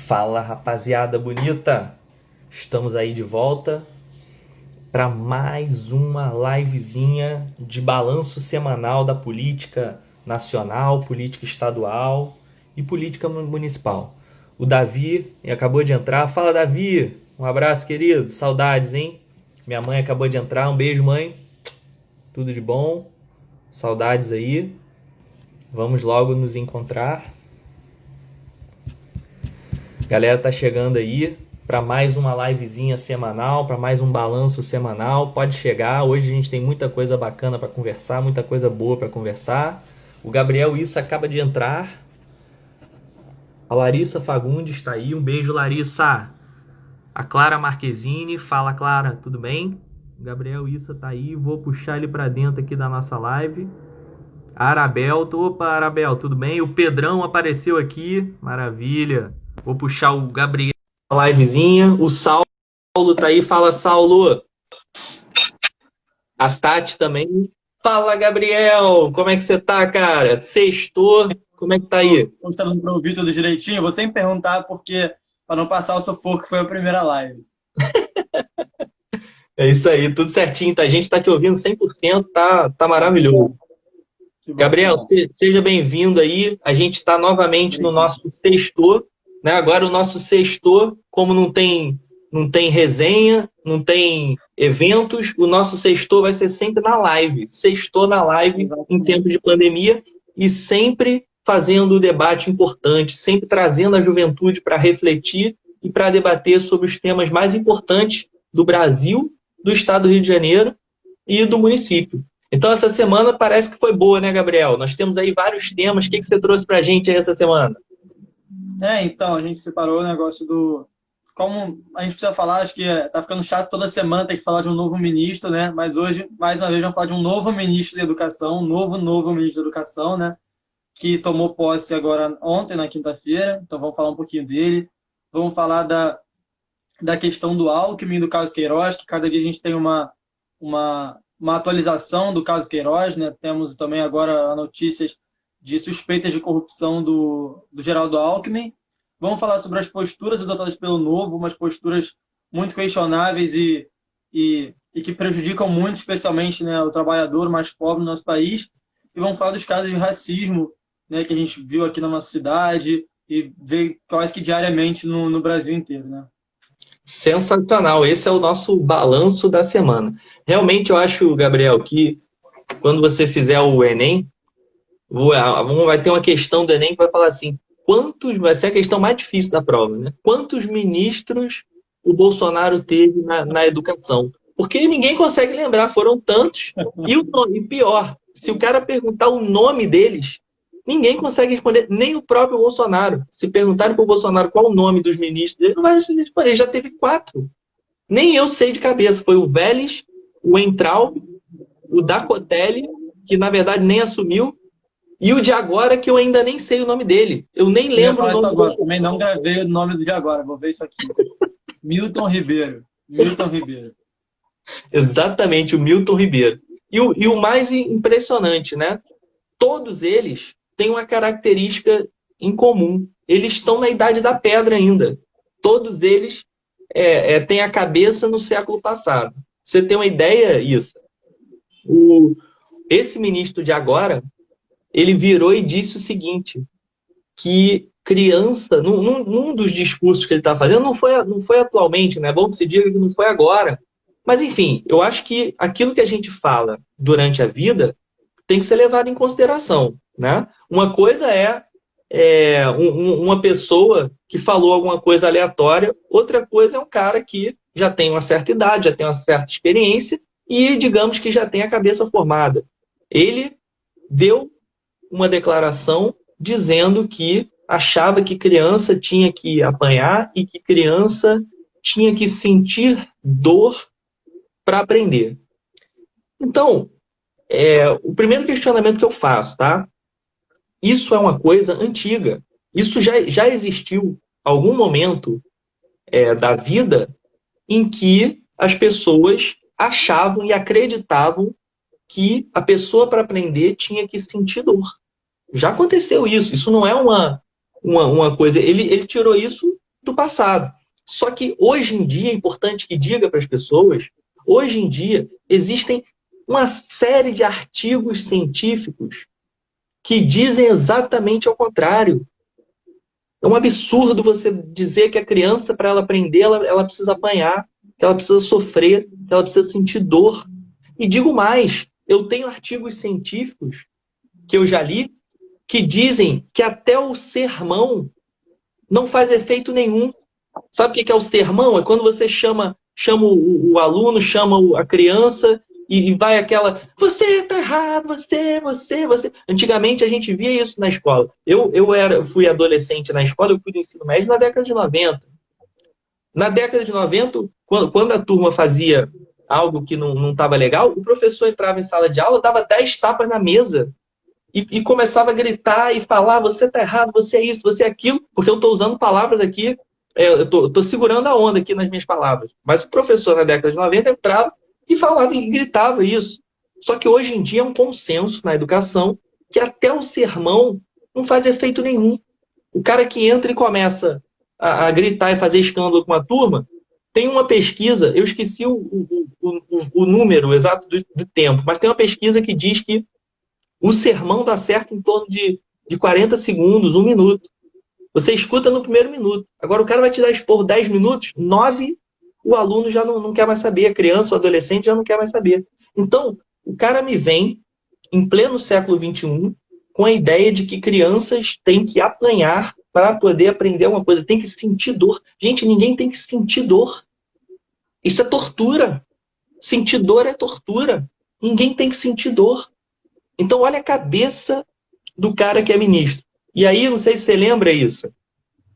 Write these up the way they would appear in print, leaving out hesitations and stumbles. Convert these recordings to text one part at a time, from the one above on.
Fala, rapaziada bonita! Estamos aí de volta para mais uma livezinha de balanço semanal da política nacional, política estadual e política municipal. O Davi acabou de entrar. Fala, Davi! Um abraço, querido. Saudades, hein? Minha mãe acabou de entrar. Um beijo, mãe. Tudo de bom. Saudades aí. Vamos logo nos encontrar. Galera tá chegando aí para mais uma livezinha semanal, para mais um balanço semanal. Pode chegar. Hoje a gente tem muita coisa bacana para conversar, muita coisa boa para conversar. O Gabriel Issa acaba de entrar. A Larissa Fagundes está aí. Um beijo, Larissa. A Clara Marquezine. Fala, Clara. Tudo bem? O Gabriel Issa tá aí. Vou puxar ele para dentro aqui da nossa live. A Arabel. Opa, Arabel, tudo bem? O Pedrão apareceu aqui. Maravilha. Vou puxar o Gabriel na livezinha. O Saulo tá aí. Fala, Saulo. A Tati também. Fala, Gabriel. Como é que você tá, cara? Sextou. Como é que tá aí? Como está dando para ouvir tudo direitinho? Vou sempre perguntar porque, para não passar o sufoco, que foi a primeira live. É isso aí, tudo certinho. Tá? A gente tá te ouvindo 100%. Tá maravilhoso. Que bom, que Gabriel, bom. seja bem-vindo aí. A gente está novamente no Obrigado. nosso sextor, né? Agora o nosso sextor, como não tem resenha, não tem eventos, o nosso sextor vai ser sempre na live. Sextor na live em Exatamente. tempo de pandemia e sempre fazendo o debate importante, sempre trazendo a juventude para refletir e para debater sobre os temas mais importantes do Brasil, do estado do Rio de Janeiro e do município. Então, essa semana parece que foi boa, né, Gabriel? Nós temos aí vários temas. O que você trouxe para a gente aí essa semana? Então, a gente separou o negócio do. Como a gente precisa falar, acho que tá ficando chato toda semana ter que falar de um novo ministro, né? Mas hoje, mais uma vez, vamos falar de um novo ministro da Educação, um novo ministro da Educação, né? Que tomou posse agora ontem, na quinta-feira. Então, vamos falar um pouquinho dele. Vamos falar da questão do Alckmin, do caso Queiroz, que cada dia a gente tem uma atualização do caso Queiroz, né? Temos também agora notícias de suspeitas de corrupção do Geraldo Alckmin. Vamos falar sobre as posturas adotadas pelo Novo, umas posturas muito questionáveis e que prejudicam muito, especialmente, né, o trabalhador mais pobre do nosso país. E vamos falar dos casos de racismo, né, que a gente viu aqui na nossa cidade e vê quase que diariamente no Brasil inteiro, né? Sensacional. Esse é o nosso balanço da semana. Realmente, eu acho, Gabriel, que quando você fizer o Enem, vai ter uma questão do Enem que vai falar assim: vai ser a questão mais difícil da prova, né? Quantos ministros o Bolsonaro teve na educação? Porque ninguém consegue lembrar, foram tantos. E pior, se o cara perguntar o nome deles, ninguém consegue responder, nem o próprio Bolsonaro. Se perguntarem para o Bolsonaro qual o nome dos ministros dele, não vai responder. Ele já teve 4. Nem eu sei de cabeça. Foi o Vélez, o Entraub, o Dacotelli, que na verdade nem assumiu, e o de agora, que eu ainda nem sei o nome dele. Eu nem Eu ia lembro o falar isso nome agora, dele. também não gravei o nome do de agora, vou ver isso aqui. Milton Ribeiro. Milton Ribeiro. Exatamente, o Milton Ribeiro. E o mais impressionante, né? Todos eles têm uma característica em comum. Eles estão na Idade da Pedra ainda. Todos eles têm a cabeça no século passado. Você tem uma ideia, isso? Esse ministro de agora, ele virou e disse o seguinte: que criança, num dos discursos que ele está fazendo, não foi atualmente, né? Bom que se diga que não foi agora. Mas, enfim, eu acho que aquilo que a gente fala durante a vida tem que ser levado em consideração, né? Uma coisa uma pessoa que falou alguma coisa aleatória, outra coisa é um cara que já tem uma certa idade, já tem uma certa experiência e, digamos que já tem a cabeça formada. Ele deu uma declaração dizendo que achava que criança tinha que apanhar e que criança tinha que sentir dor para aprender. Então, o primeiro questionamento que eu faço, tá? Isso é uma coisa antiga. Isso já existiu algum momento da vida em que as pessoas achavam e acreditavam que a pessoa para aprender tinha que sentir dor. Já aconteceu isso. Isso não é uma coisa. Ele tirou isso do passado. Só que hoje em dia, é importante que diga para as pessoas, hoje em dia existem uma série de artigos científicos que dizem exatamente ao contrário. É um absurdo você dizer que a criança, para ela aprender, ela precisa apanhar, que ela precisa sofrer, que ela precisa sentir dor. E digo mais, eu tenho artigos científicos que eu já li que dizem que até o sermão não faz efeito nenhum. Sabe o que é o sermão? É quando você chama o aluno, chama a criança e vai aquela, você está errado, você. Antigamente a gente via isso na escola. Eu fui adolescente na escola, eu fui do ensino médio na década de 90. Na década de 90, quando a turma fazia algo que não estava legal, o professor entrava em sala de aula, dava 10 tapas na mesa e começava a gritar e falar, você está errado, você é isso, você é aquilo, porque eu estou usando palavras aqui, eu estou segurando a onda aqui nas minhas palavras. Mas o professor na década de 90 entrava e falava e gritava isso. Só que hoje em dia é um consenso na educação que até o sermão não faz efeito nenhum. O cara que entra e começa a gritar e fazer escândalo com a turma, tem uma pesquisa, eu esqueci o número exato do tempo, mas tem uma pesquisa que diz que o sermão dá certo em torno de 40 segundos, 1 minuto. Você escuta no primeiro minuto. Agora o cara vai te dar esporro 10 minutos, 9, o aluno já não quer mais saber, a criança ou adolescente já não quer mais saber. Então, o cara me vem, em pleno século XXI, com a ideia de que crianças têm que apanhar para poder aprender alguma coisa, tem que sentir dor. Gente, ninguém tem que sentir dor. Isso é tortura. Sentir dor é tortura. Ninguém tem que sentir dor. Então, olha a cabeça do cara que é ministro. E aí, não sei se você lembra isso,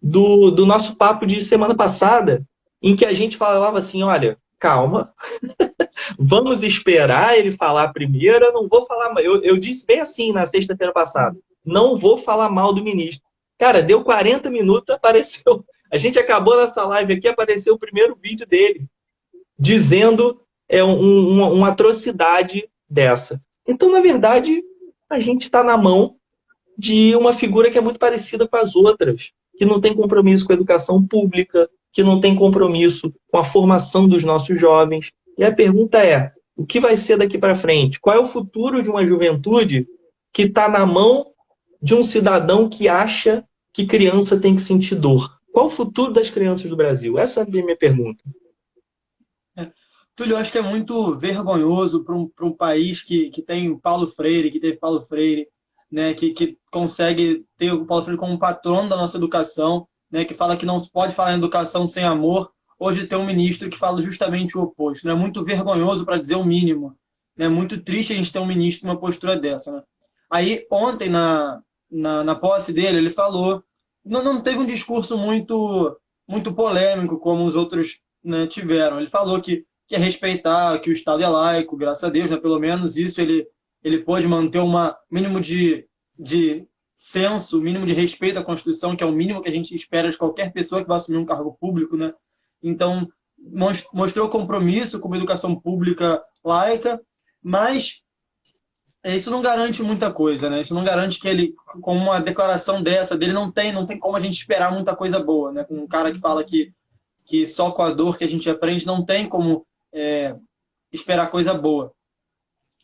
do nosso papo de semana passada, em que a gente falava assim, olha, calma, vamos esperar ele falar primeiro, eu não vou falar mal. Eu disse bem assim na sexta-feira passada, não vou falar mal do ministro. Cara, deu 40 minutos, apareceu. A gente acabou nessa live aqui, apareceu o primeiro vídeo dele, dizendo uma atrocidade dessa. Então, na verdade, a gente está na mão de uma figura que é muito parecida com as outras, que não tem compromisso com a educação pública, que não tem compromisso com a formação dos nossos jovens. E a pergunta é, o que vai ser daqui para frente? Qual é o futuro de uma juventude que está na mão de um cidadão que acha que criança tem que sentir dor? Qual o futuro das crianças do Brasil? Essa é a minha pergunta. Túlio, eu acho que é muito vergonhoso para um país que tem Paulo Freire, que teve Paulo Freire, né, que consegue ter o Paulo Freire como patrono da nossa educação, né, que fala que não se pode falar em educação sem amor. Hoje tem um ministro que fala justamente o oposto. É, né? Muito vergonhoso, para dizer o mínimo. É, né? Muito triste a gente ter um ministro com uma postura dessa. Né? Aí, ontem, na posse dele, ele falou... Não teve um discurso muito polêmico, como os outros, né, tiveram. Ele falou que é respeitar, que o Estado é laico, graças a Deus, né? Pelo menos isso ele pôde manter um mínimo de senso, mínimo de respeito à Constituição, que é o mínimo que a gente espera de qualquer pessoa que vai assumir um cargo público, né? Então, mostrou compromisso com uma educação pública laica, mas isso não garante muita coisa, né? Isso não garante que ele, com uma declaração dessa dele, não tem como a gente esperar muita coisa boa, né? Com um cara que fala que só com a dor que a gente aprende, não tem como esperar coisa boa.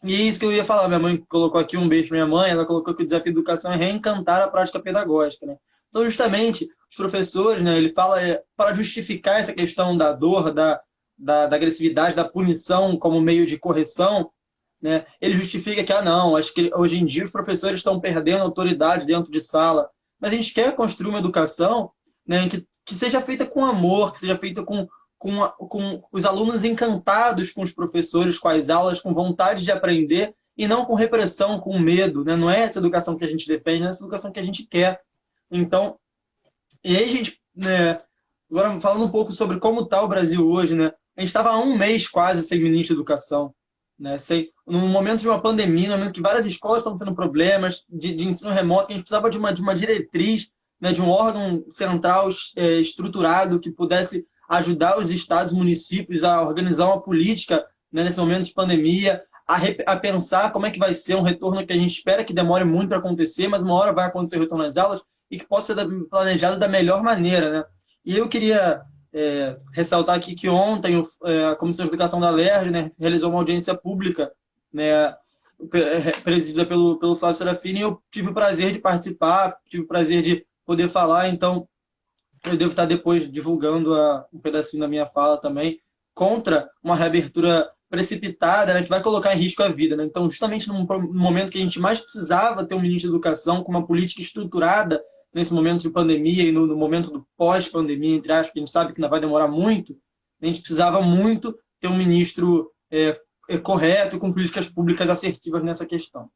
E é isso que eu ia falar. Minha mãe colocou aqui, um beijo pra minha mãe, ela colocou que o desafio da educação é reencantar a prática pedagógica, né? Então, justamente, os professores, né, ele fala para justificar essa questão da dor, da agressividade, da punição como meio de correção, né? Ele justifica que, não, acho que hoje em dia os professores estão perdendo autoridade dentro de sala. Mas a gente quer construir uma educação, né, que seja feita com amor, que seja feita com os alunos encantados com os professores, com as aulas, com vontade de aprender, e não com repressão, com medo, né? Não é essa educação que a gente defende, não é essa educação que a gente quer. Então, e aí, gente, né, agora falando um pouco sobre como está o Brasil hoje, né? A gente estava há um mês quase sem ministro da Educação, né? No momento de uma pandemia, no momento que várias escolas estão tendo problemas de ensino remoto, a gente precisava de uma diretriz, né, de um órgão central estruturado que pudesse ajudar os estados e municípios a organizar uma política, né, nesse momento de pandemia, a pensar como é que vai ser um retorno que a gente espera que demore muito para acontecer, mas uma hora vai acontecer o retorno às aulas e que possa ser planejado da melhor maneira, né? E eu queria ressaltar aqui que ontem a Comissão de Educação da LERJ, né, realizou uma audiência pública, né, presidida pelo Flávio Serafini, e eu tive o prazer de participar, tive o prazer de poder falar, então eu devo estar depois divulgando um pedacinho da minha fala também, contra uma reabertura precipitada, né, que vai colocar em risco a vida. Né? Então, justamente no momento que a gente mais precisava ter um ministro da Educação com uma política estruturada nesse momento de pandemia e no momento do pós-pandemia, entre aspas, que a gente sabe que não vai demorar muito, a gente precisava muito ter um ministro correto, com políticas públicas assertivas nessa questão.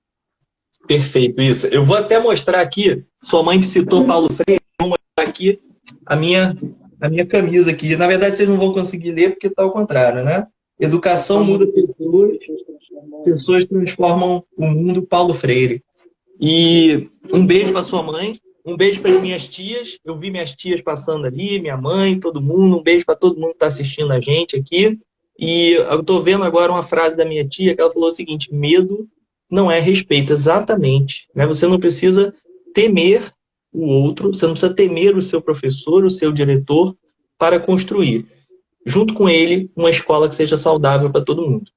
Perfeito, isso. Eu vou até mostrar aqui, sua mãe que citou Paulo Freire, vou mostrar aqui a minha, a minha camisa aqui. Na verdade, vocês não vão conseguir ler porque está ao contrário, né? Educação muda pessoas, pessoas transformam o mundo, Paulo Freire. E um beijo para sua mãe, um beijo para as minhas tias. Eu vi minhas tias passando ali, minha mãe, todo mundo. Um beijo para todo mundo que está assistindo a gente aqui. E eu estou vendo agora uma frase da minha tia que ela falou o seguinte: medo não é respeito, exatamente. Né? Você não precisa temer o outro, você não precisa temer o seu professor, o seu diretor, para construir, junto com ele, uma escola que seja saudável para todo mundo.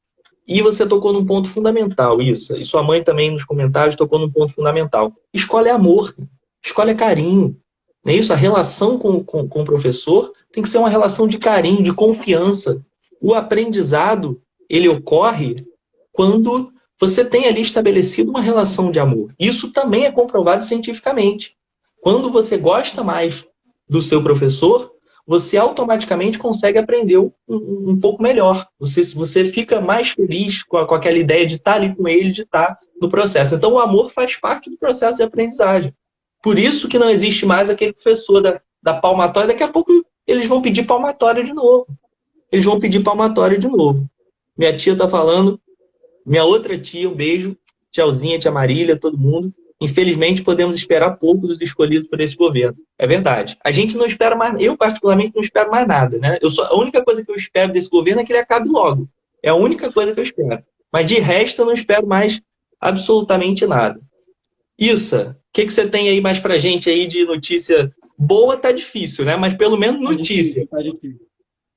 E você tocou num ponto fundamental, isso. E sua mãe também, nos comentários, tocou num ponto fundamental. Escola é amor, escola é carinho. Não é isso? A relação com o professor tem que ser uma relação de carinho, de confiança. O aprendizado, ele ocorre quando você tem ali estabelecido uma relação de amor. Isso também é comprovado cientificamente. Quando você gosta mais do seu professor, você automaticamente consegue aprender um pouco melhor. Você fica mais feliz com aquela ideia de estar ali com ele, de estar no processo. Então, o amor faz parte do processo de aprendizagem. Por isso que não existe mais aquele professor da palmatória. Daqui a pouco eles vão pedir palmatória de novo. Eles vão pedir palmatória de novo. Minha tia está falando, minha outra tia, um beijo, tchauzinha, tia Marília, todo mundo. Infelizmente, podemos esperar pouco dos escolhidos por esse governo. É verdade. A gente não espera mais, eu particularmente não espero mais nada, né? A única coisa que eu espero desse governo é que ele acabe logo. É a única coisa que eu espero. Mas de resto, eu não espero mais absolutamente nada. Issa, o que você tem aí mais pra gente aí de notícia boa? Tá difícil, né? Mas pelo menos notícia. Tá difícil.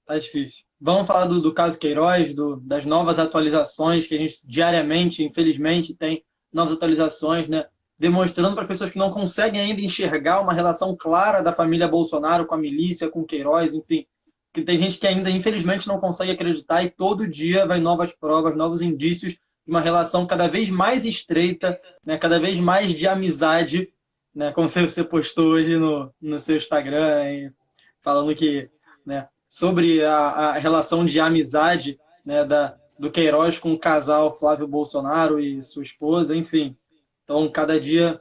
Tá difícil. Vamos falar do caso Queiroz, das novas atualizações, que a gente diariamente, infelizmente, tem novas atualizações, né? Demonstrando para as pessoas que não conseguem ainda enxergar uma relação clara da família Bolsonaro com a milícia, com Queiroz, enfim. Que tem gente que ainda, infelizmente, não consegue acreditar e todo dia vai novas provas, novos indícios de uma relação cada vez mais estreita, né? Cada vez mais de amizade, né? Como você postou hoje no seu Instagram, falando que, né, sobre a relação de amizade, né, do Queiroz com o casal Flávio Bolsonaro e sua esposa, enfim. Então, cada dia,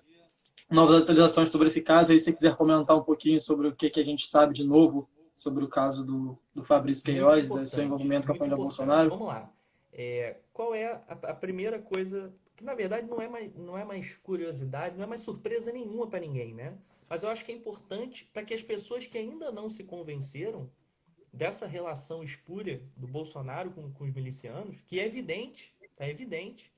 novas atualizações sobre esse caso. Aí, se você quiser comentar um pouquinho sobre o que a gente sabe de novo sobre o caso do Fabrício Queiroz, do seu envolvimento com a família Bolsonaro. Vamos lá. Qual é a primeira coisa, que na verdade não é mais curiosidade, não é mais surpresa nenhuma para ninguém, né? Mas eu acho que é importante para que as pessoas que ainda não se convenceram dessa relação espúria do Bolsonaro com os milicianos, que é evidente, tá evidente,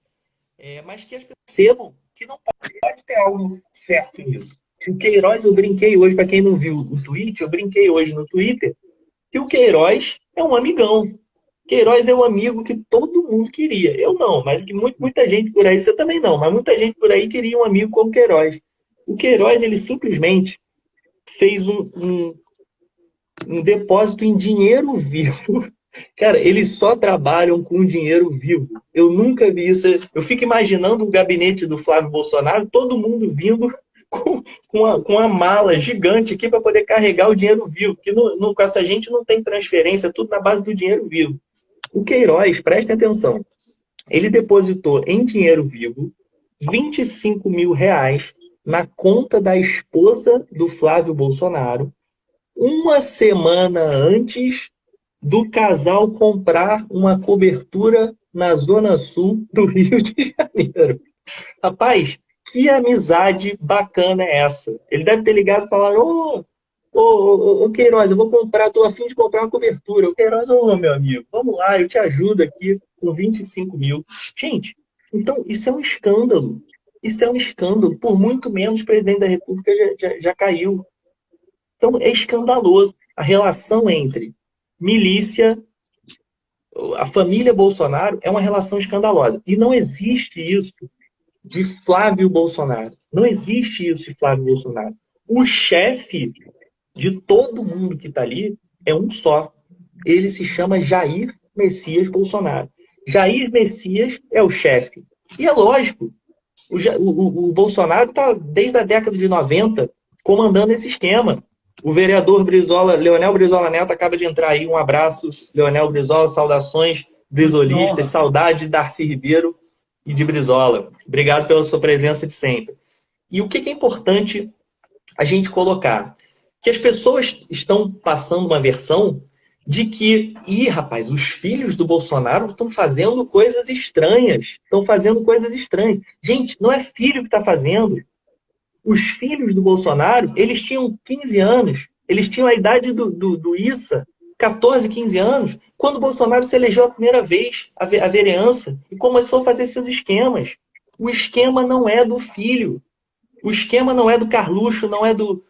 mas que as pessoas Percebam que não pode ter algo certo nisso. O Queiroz, eu brinquei hoje, para quem não viu o tweet, eu brinquei hoje no Twitter, que o Queiroz é um amigão. Queiroz é o amigo que todo mundo queria. Eu não, mas que muita gente por aí, você também não, mas muita gente por aí queria um amigo como Queiroz. O Queiroz, ele simplesmente fez um depósito em dinheiro vivo. Cara, eles só trabalham com dinheiro vivo. Eu nunca vi isso. Eu fico imaginando o gabinete do Flávio Bolsonaro, todo mundo vindo com uma mala gigante aqui para poder carregar o dinheiro vivo. Porque com essa gente não tem transferência, tudo na base do dinheiro vivo. O Queiroz, prestem atenção, ele depositou em dinheiro vivo 25 mil reais na conta da esposa do Flávio Bolsonaro, uma semana antes do casal comprar uma cobertura na Zona Sul do Rio de Janeiro. Rapaz, que amizade bacana é essa? Ele deve ter ligado e falado: ô, Queiroz, eu vou comprar, estou a fim de comprar uma cobertura. O Queiroz, meu amigo, vamos lá, eu te ajudo aqui com 25 mil. Gente, então isso é um escândalo. Isso é um escândalo. Por muito menos o presidente da República já caiu. Então é escandaloso. a relação entre milícia, a família Bolsonaro é uma relação escandalosa. E não existe isso de Flávio Bolsonaro. Não existe isso de Flávio Bolsonaro. O chefe de todo mundo que está ali é um só. Ele se chama Jair Messias Bolsonaro. Jair Messias é o chefe. E é lógico, o Bolsonaro está desde a década de 90 comandando esse esquema. O vereador Leonel Brizola Neto acaba de entrar aí. Um abraço, Leonel Brizola, saudações brizolistas, saudade de Darcy Ribeiro e de Brizola. Obrigado pela sua presença de sempre. E o que é importante a gente colocar? Que as pessoas estão passando uma versão de que, rapaz, os filhos do Bolsonaro estão fazendo coisas estranhas. Estão fazendo coisas estranhas. Gente, não é filho que está fazendo. Os filhos do Bolsonaro, eles tinham 15 anos, eles tinham a idade do Issa, 14, 15 anos, quando o Bolsonaro se elegeu a primeira vez, a vereança, e começou a fazer seus esquemas. O esquema não é do filho. O esquema não é do Carluxo, não é do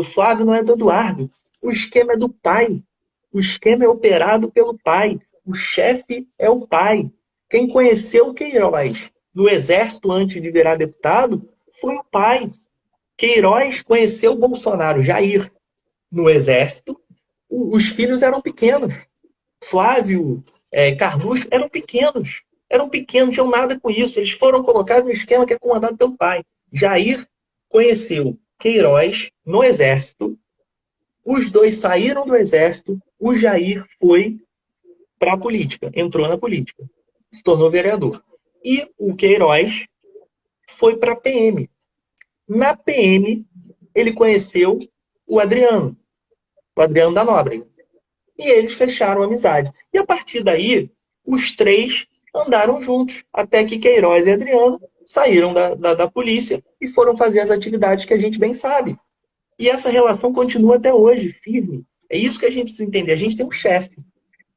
Flávio, não é do Eduardo. O esquema é do pai. O esquema é operado pelo pai. O chefe é o pai. Quem conheceu o Queiroz no Exército antes de virar deputado foi o pai. Queiroz conheceu o Bolsonaro, Jair, no Exército. Os filhos eram pequenos. Flávio, Carluxo eram pequenos. Eram pequenos, não tinham nada com isso. Eles foram colocados no esquema que é comandado pelo pai. Jair conheceu Queiroz no Exército. Os dois saíram do Exército. O Jair foi para a política, entrou na política, se tornou vereador. E o Queiroz foi para a PM. Na PM, ele conheceu o Adriano da Nóbrega. E eles fecharam amizade. E a partir daí, os três andaram juntos, até que Queiroz e Adriano saíram da polícia e foram fazer as atividades que a gente bem sabe. E essa relação continua até hoje, firme. É isso que a gente precisa entender. A gente tem um chefe.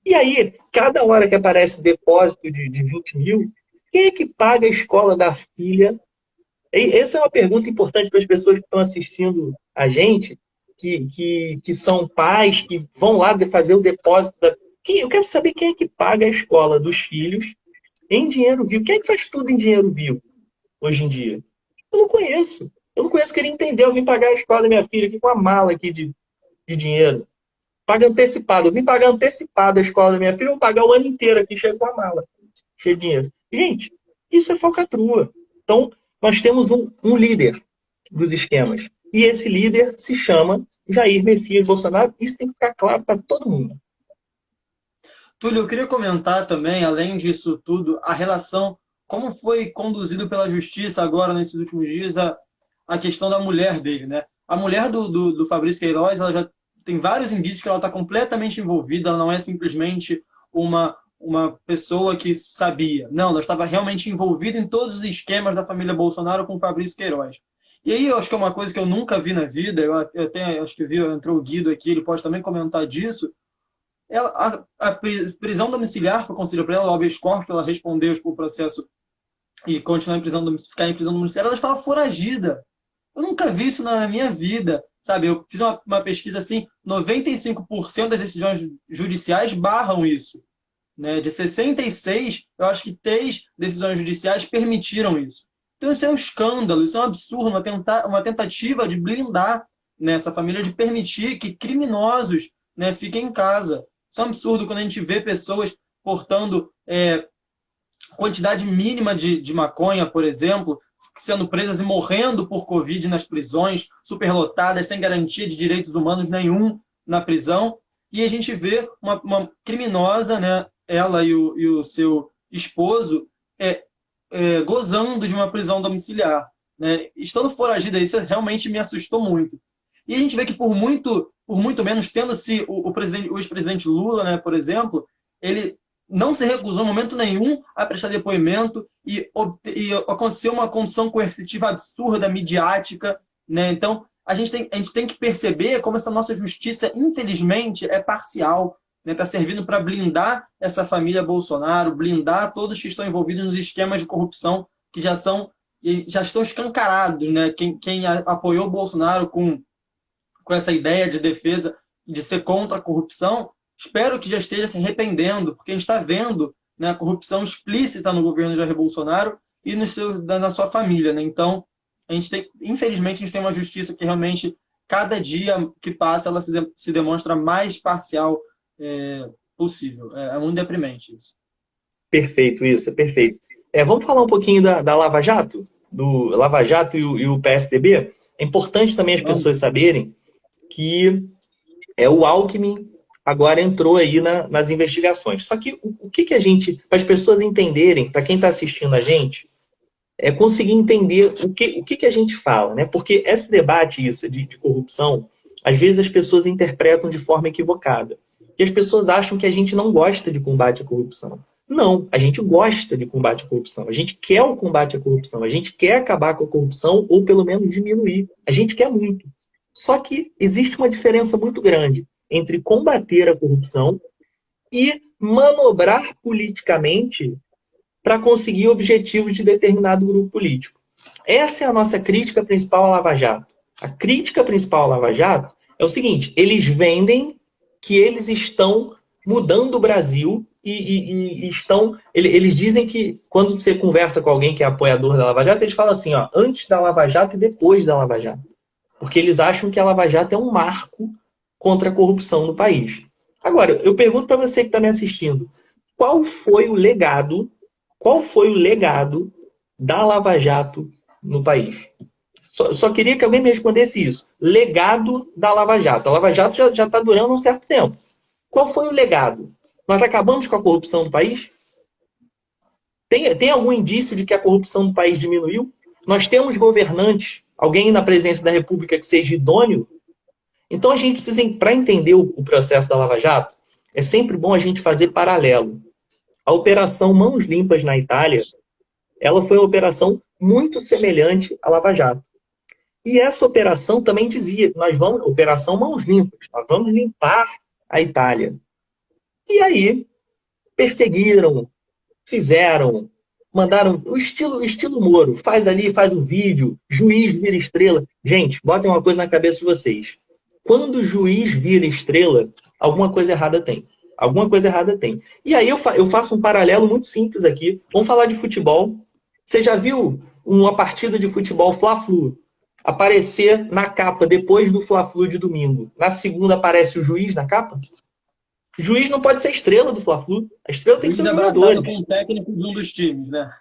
E aí, cada hora que aparece depósito de 20 mil, quem é que paga a escola da filha? Essa é uma pergunta importante para as pessoas que estão assistindo a gente, que são pais, que vão lá fazer o depósito. Eu quero saber quem é que paga a escola dos filhos em dinheiro vivo. Quem é que faz tudo em dinheiro vivo hoje em dia? Eu não conheço. Eu não conheço, queria entender. Eu vim pagar a escola da minha filha aqui com a mala aqui de dinheiro. Paga antecipado. Eu vim pagar antecipado a escola da minha filha, eu vou pagar o ano inteiro aqui, cheio com a mala, cheio de dinheiro. Gente, isso é falcatrua. Então, nós temos um líder dos esquemas. E esse líder se chama Jair Messias Bolsonaro. Isso tem que ficar claro para todo mundo. Túlio, eu queria comentar também, além disso tudo, a relação, como foi conduzido pela justiça agora, nesses últimos dias, a questão da mulher dele, né? A mulher do Fabrício Queiroz, ela já tem vários indícios que ela está completamente envolvida, ela não é simplesmente uma pessoa que sabia. Não, ela estava realmente envolvida em todos os esquemas da família Bolsonaro com o Fabrício Queiroz. E aí, eu acho que é uma coisa que eu nunca vi na vida, eu até acho que entrou o Guido aqui, ele pode também comentar disso. A prisão domiciliar foi concedida para ela, o habeas corpus, ela respondeu o processo e continuar ficar em prisão domiciliar, ela estava foragida. Eu nunca vi isso na minha vida, sabe? Eu fiz uma pesquisa assim, 95% das decisões judiciais barram isso. Né? De 66, eu acho que 3 decisões judiciais permitiram isso. Então isso é um escândalo, isso é um absurdo, uma tentativa de blindar, né, essa família, de permitir que criminosos, né, fiquem em casa. Isso é um absurdo quando a gente vê pessoas portando quantidade mínima de maconha, por exemplo, sendo presas e morrendo por Covid nas prisões, superlotadas, sem garantia de direitos humanos nenhum na prisão. E a gente vê uma criminosa, né, ela e o seu esposo, gozando de uma prisão domiciliar. Né? Estando foragida, isso realmente me assustou muito. E a gente vê que por muito menos, tendo-se o ex-presidente Lula, né, por exemplo, ele não se recusou em momento nenhum a prestar depoimento e aconteceu uma condição coercitiva absurda, midiática. Né? Então, a gente tem que perceber como essa nossa justiça, infelizmente, é parcial. Está servindo para blindar essa família Bolsonaro, blindar todos que estão envolvidos nos esquemas de corrupção que já estão escancarados. Né? Quem apoiou o Bolsonaro com essa ideia de defesa de ser contra a corrupção, espero que já esteja se arrependendo, porque a gente está vendo, né, a corrupção explícita no governo de Jair Bolsonaro e na sua família. Né? Então, infelizmente, a gente tem uma justiça que realmente, cada dia que passa, ela se demonstra mais parcial possível. É muito deprimente isso. Perfeito, isso, é perfeito. Vamos falar um pouquinho da Lava Jato? Do Lava Jato e o PSDB? É importante também as pessoas saberem que o Alckmin agora entrou aí nas investigações. Só que o que a gente, para as pessoas entenderem, para quem está assistindo a gente, conseguir entender o que a gente fala, né? Porque esse debate de corrupção, às vezes as pessoas interpretam de forma equivocada. E as pessoas acham que a gente não gosta de combate à corrupção. Não, a gente gosta de combate à corrupção. A gente quer o combate à corrupção. A gente quer acabar com a corrupção ou pelo menos diminuir. A gente quer muito. Só que existe uma diferença muito grande entre combater a corrupção e manobrar politicamente para conseguir objetivos de determinado grupo político. Essa é a nossa crítica principal à Lava Jato. A crítica principal à Lava Jato é o seguinte: eles vendem que eles estão mudando o Brasil e eles dizem que quando você conversa com alguém que é apoiador da Lava Jato, eles falam assim, ó, antes da Lava Jato e depois da Lava Jato. Porque eles acham que a Lava Jato é um marco contra a corrupção no país. Agora, eu pergunto para você que está me assistindo, qual foi o legado da Lava Jato no país? Só queria que alguém me respondesse isso. Legado da Lava Jato. A Lava Jato já está durando um certo tempo. Qual foi o legado? Nós acabamos com a corrupção no país? Tem algum indício de que a corrupção no país diminuiu? Nós temos governantes, alguém na presidência da República que seja idôneo? Então a gente precisa, para entender o processo da Lava Jato, é sempre bom a gente fazer paralelo. A Operação Mãos Limpas na Itália, ela foi uma operação muito semelhante à Lava Jato. E essa operação também dizia que Operação Mãos Limpas, nós vamos limpar a Itália. E aí, perseguiram, fizeram, mandaram o estilo Moro, faz um vídeo, juiz vira estrela. Gente, botem uma coisa na cabeça de vocês. Quando o juiz vira estrela, alguma coisa errada tem. Alguma coisa errada tem. E aí eu faço um paralelo muito simples aqui. Vamos falar de futebol. Você já viu uma partida de futebol Fla-Flu aparecer na capa depois do Fla-Flu de domingo? Na segunda aparece o juiz na capa? O juiz não pode ser estrela do Fla-Flu. A estrela tem que ser o jogador. Com o técnico de um dos times, né?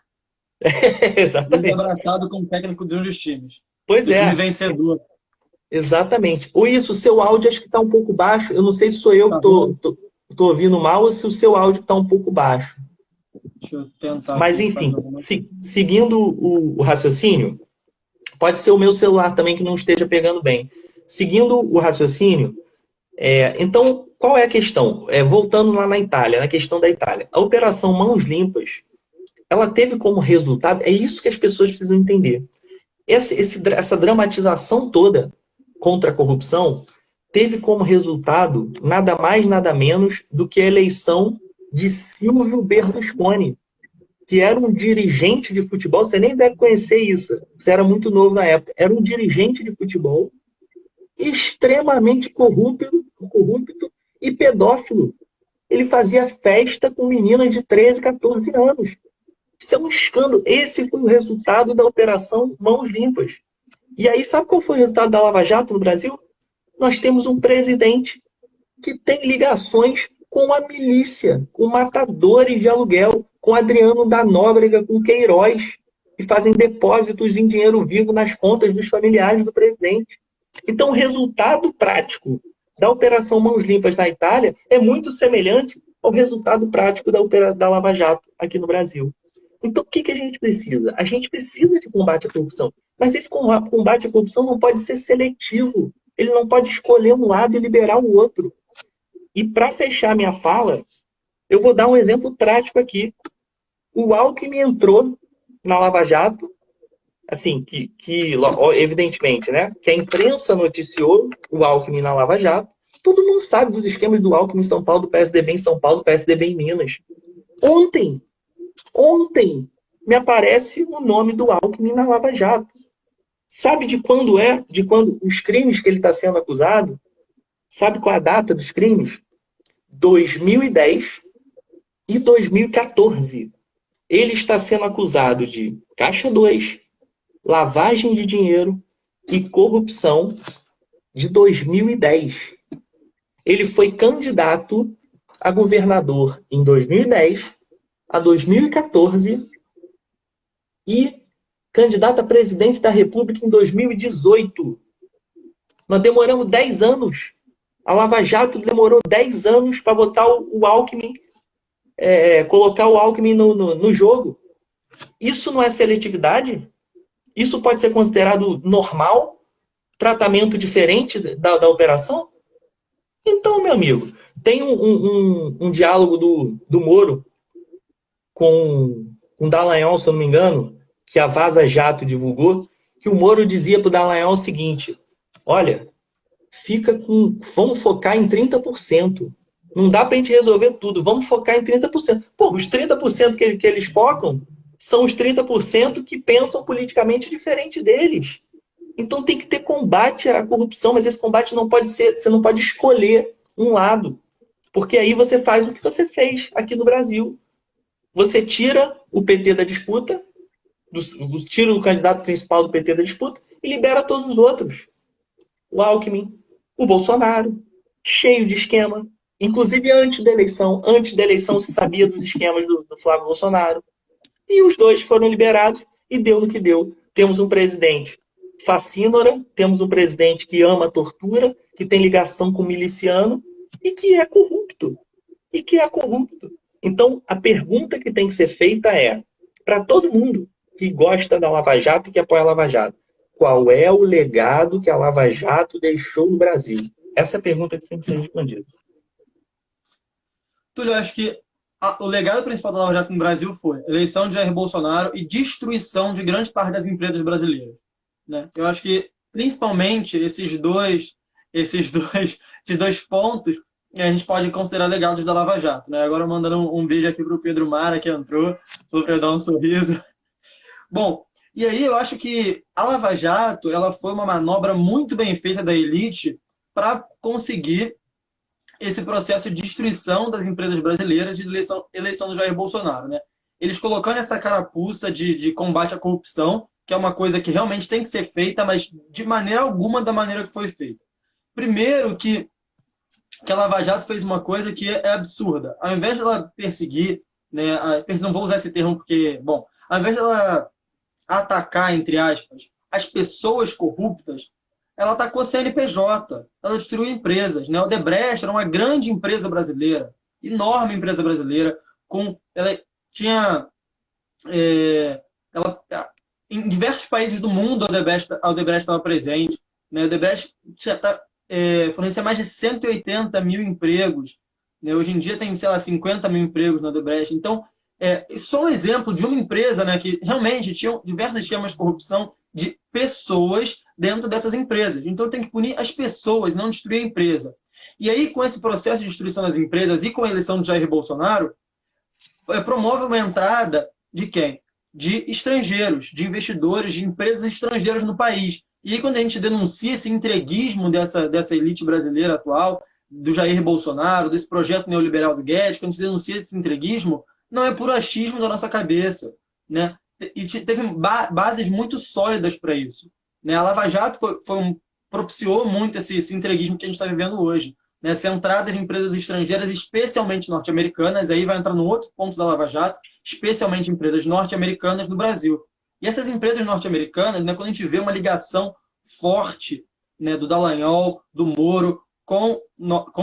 Exatamente. Abraçado com o técnico de um dos times. Pois é. Time vencedor. Exatamente. Ou isso, o seu áudio acho que está um pouco baixo. Eu não sei se sou eu que estou ouvindo mal ou se o seu áudio está um pouco baixo. Deixa eu tentar. Mas, enfim, seguindo o raciocínio, pode ser o meu celular também que não esteja pegando bem. Seguindo o raciocínio, então, qual é a questão? Voltando lá na Itália, na questão da Itália. A Operação Mãos Limpas, ela teve como resultado, é isso que as pessoas precisam entender. Essa dramatização toda contra a corrupção teve como resultado nada mais, nada menos do que a eleição de Silvio Berlusconi, que era um dirigente de futebol. Você nem deve conhecer isso, você era muito novo na época. Era um dirigente de futebol extremamente corrupto e pedófilo. Ele fazia festa com meninas de 13, 14 anos. Isso é um escândalo. Esse foi o resultado da Operação Mãos Limpas. E aí, sabe qual foi o resultado da Lava Jato no Brasil? Nós temos um presidente que tem ligações com a milícia, com matadores de aluguel, com Adriano da Nóbrega, com Queiroz, que fazem depósitos em dinheiro vivo nas contas dos familiares do presidente. Então, o resultado prático da Operação Mãos Limpas na Itália é muito semelhante ao resultado prático da Lava Jato aqui no Brasil. Então, o que a gente precisa? A gente precisa de combate à corrupção. Mas esse combate à corrupção não pode ser seletivo. Ele não pode escolher um lado e liberar o outro. E para fechar minha fala, eu vou dar um exemplo prático aqui. O Alckmin entrou na Lava Jato, assim, que evidentemente, né, que a imprensa noticiou o Alckmin na Lava Jato. Todo mundo sabe dos esquemas do Alckmin em São Paulo, do PSDB em São Paulo, do PSDB em Minas. Ontem me aparece o nome do Alckmin na Lava Jato. Sabe de quando é? De quando os crimes que ele está sendo acusado Sabe qual é a data dos crimes? 2010 e 2014. Ele está sendo acusado de Caixa 2, lavagem de dinheiro e corrupção de 2010. Ele foi candidato a governador em 2010, a 2014 e candidato a presidente da República em 2018. Nós demoramos 10 anos. A Lava Jato demorou 10 anos para botar o Alckmin, colocar o Alckmin no jogo. Isso não é seletividade? Isso pode ser considerado normal? Tratamento diferente da operação? Então, meu amigo, tem um diálogo do Moro com Dallagnol, se eu não me engano, que a Vaza Jato divulgou, que o Moro dizia para o Dallagnol o seguinte: olha, vamos focar em 30%. Não dá para a gente resolver tudo, vamos focar em 30%. Pô, os 30% que eles focam são os 30% que pensam politicamente diferente deles. Então tem que ter combate à corrupção, mas esse combate não pode ser, você não pode escolher um lado, porque aí você faz o que você fez aqui no Brasil. Você tira o PT da disputa, tira o candidato principal do PT da disputa e libera todos os outros. O Alckmin, o Bolsonaro, cheio de esquema. Inclusive antes da eleição se sabia dos esquemas do Flávio Bolsonaro. E os dois foram liberados e deu no que deu. Temos um presidente facínora, temos um presidente que ama a tortura, que tem ligação com o miliciano e que é corrupto. Então, a pergunta que tem que ser feita é, para todo mundo que gosta da Lava Jato e que apoia a Lava Jato, qual é o legado que a Lava Jato deixou no Brasil? Essa é a pergunta que tem que ser respondida. Túlio, eu acho que o legado principal da Lava Jato no Brasil foi eleição de Jair Bolsonaro e destruição de grande parte das empresas brasileiras, né? Eu acho que, principalmente, esses dois pontos a gente pode considerar legados da Lava Jato, né? Agora mandando um beijo aqui para o Pedro Mara, que entrou, para dar um sorriso. Bom, e aí eu acho que a Lava Jato ela foi uma manobra muito bem feita da elite para conseguir esse processo de destruição das empresas brasileiras de eleição do Jair Bolsonaro, né? Eles colocando essa carapuça de combate à corrupção, que é uma coisa que realmente tem que ser feita, mas de maneira alguma da maneira que foi feita. Primeiro que a Lava Jato fez uma coisa que é absurda. Ao invés de ela perseguir, né, não vou usar esse termo porque, bom, ao invés de ela atacar, entre aspas, as pessoas corruptas, ela atacou a CNPJ, ela destruiu empresas, né? A Odebrecht era uma grande empresa brasileira, enorme empresa brasileira, ela tinha... em diversos países do mundo a Odebrecht estava presente, né? A Odebrecht fornecia mais de 180 mil empregos, né? Hoje em dia tem, sei lá, 50 mil empregos na Odebrecht. Então, só um exemplo de uma empresa, né, que realmente tinha diversos esquemas de corrupção de pessoas dentro dessas empresas. Então tem que punir as pessoas, não destruir a empresa. E aí, com esse processo de destruição das empresas e com a eleição de Jair Bolsonaro, promove uma entrada de quem? De estrangeiros, de investidores, de empresas estrangeiras no país. E aí, quando a gente denuncia esse entreguismo dessa elite brasileira atual, do Jair Bolsonaro, desse projeto neoliberal do Guedes, quando a gente denuncia esse entreguismo, não é puro achismo da nossa cabeça, né? E teve bases muito sólidas para isso, né? A Lava Jato propiciou muito esse entreguismo que a gente está vivendo hoje, né? Essa entrada de empresas estrangeiras, especialmente norte-americanas, aí vai entrar no outro ponto da Lava Jato, especialmente empresas norte-americanas no Brasil. E essas empresas norte-americanas, né, quando a gente vê uma ligação forte, né, do Dallagnol, do Moro, com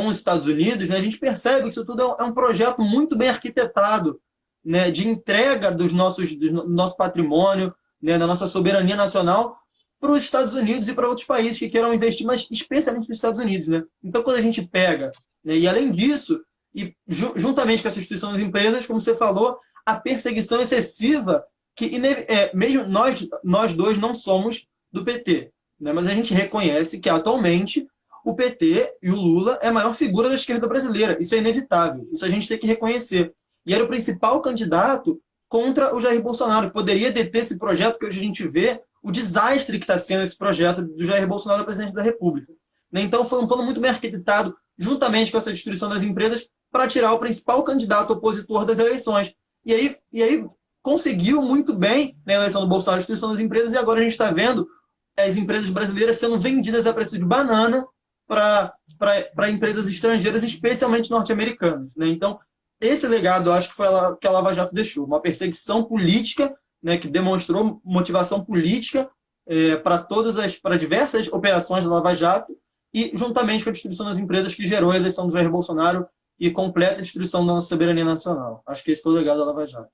os Estados Unidos, né, a gente percebe que isso tudo é um projeto muito bem arquitetado, né, de entrega do nosso patrimônio, né, da nossa soberania nacional para os Estados Unidos e para outros países que queiram investir, mas especialmente nos Estados Unidos, né? Então, quando a gente pega, né, e além disso, e juntamente com essa instituição das empresas, como você falou, a perseguição excessiva, que mesmo nós dois não somos do PT, né, mas a gente reconhece que atualmente o PT e o Lula é a maior figura da esquerda brasileira. Isso é inevitável, isso a gente tem que reconhecer. E era o principal candidato contra o Jair Bolsonaro. Poderia deter esse projeto que hoje a gente vê, o desastre que está sendo esse projeto do Jair Bolsonaro, presidente da República. né? Então foi um plano muito bem arquitetado, juntamente com essa destruição das empresas, para tirar o principal candidato opositor das eleições. E aí conseguiu muito bem na eleição do Bolsonaro a destruição das empresas, e agora a gente está vendo as empresas brasileiras sendo vendidas a preço de banana para empresas estrangeiras, especialmente norte-americanas, né? Então, esse legado, eu acho que foi que a Lava Jato deixou. Uma perseguição política, né, que demonstrou motivação política para diversas operações da Lava Jato, e juntamente com a destruição das empresas que gerou a eleição do Jair Bolsonaro e completa destruição da nossa soberania nacional. Acho que esse foi o legado da Lava Jato.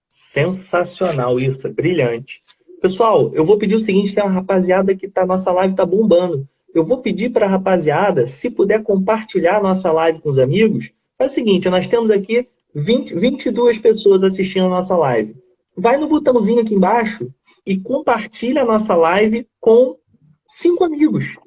Sensacional isso, é brilhante. Pessoal, eu vou pedir o seguinte, tem uma rapaziada que nossa live tá bombando. Eu vou pedir para a rapaziada, se puder compartilhar a nossa live com os amigos, faz o seguinte, nós temos aqui 22 pessoas assistindo a nossa live. Vai no botãozinho aqui embaixo e compartilha a nossa live com 5 amigos.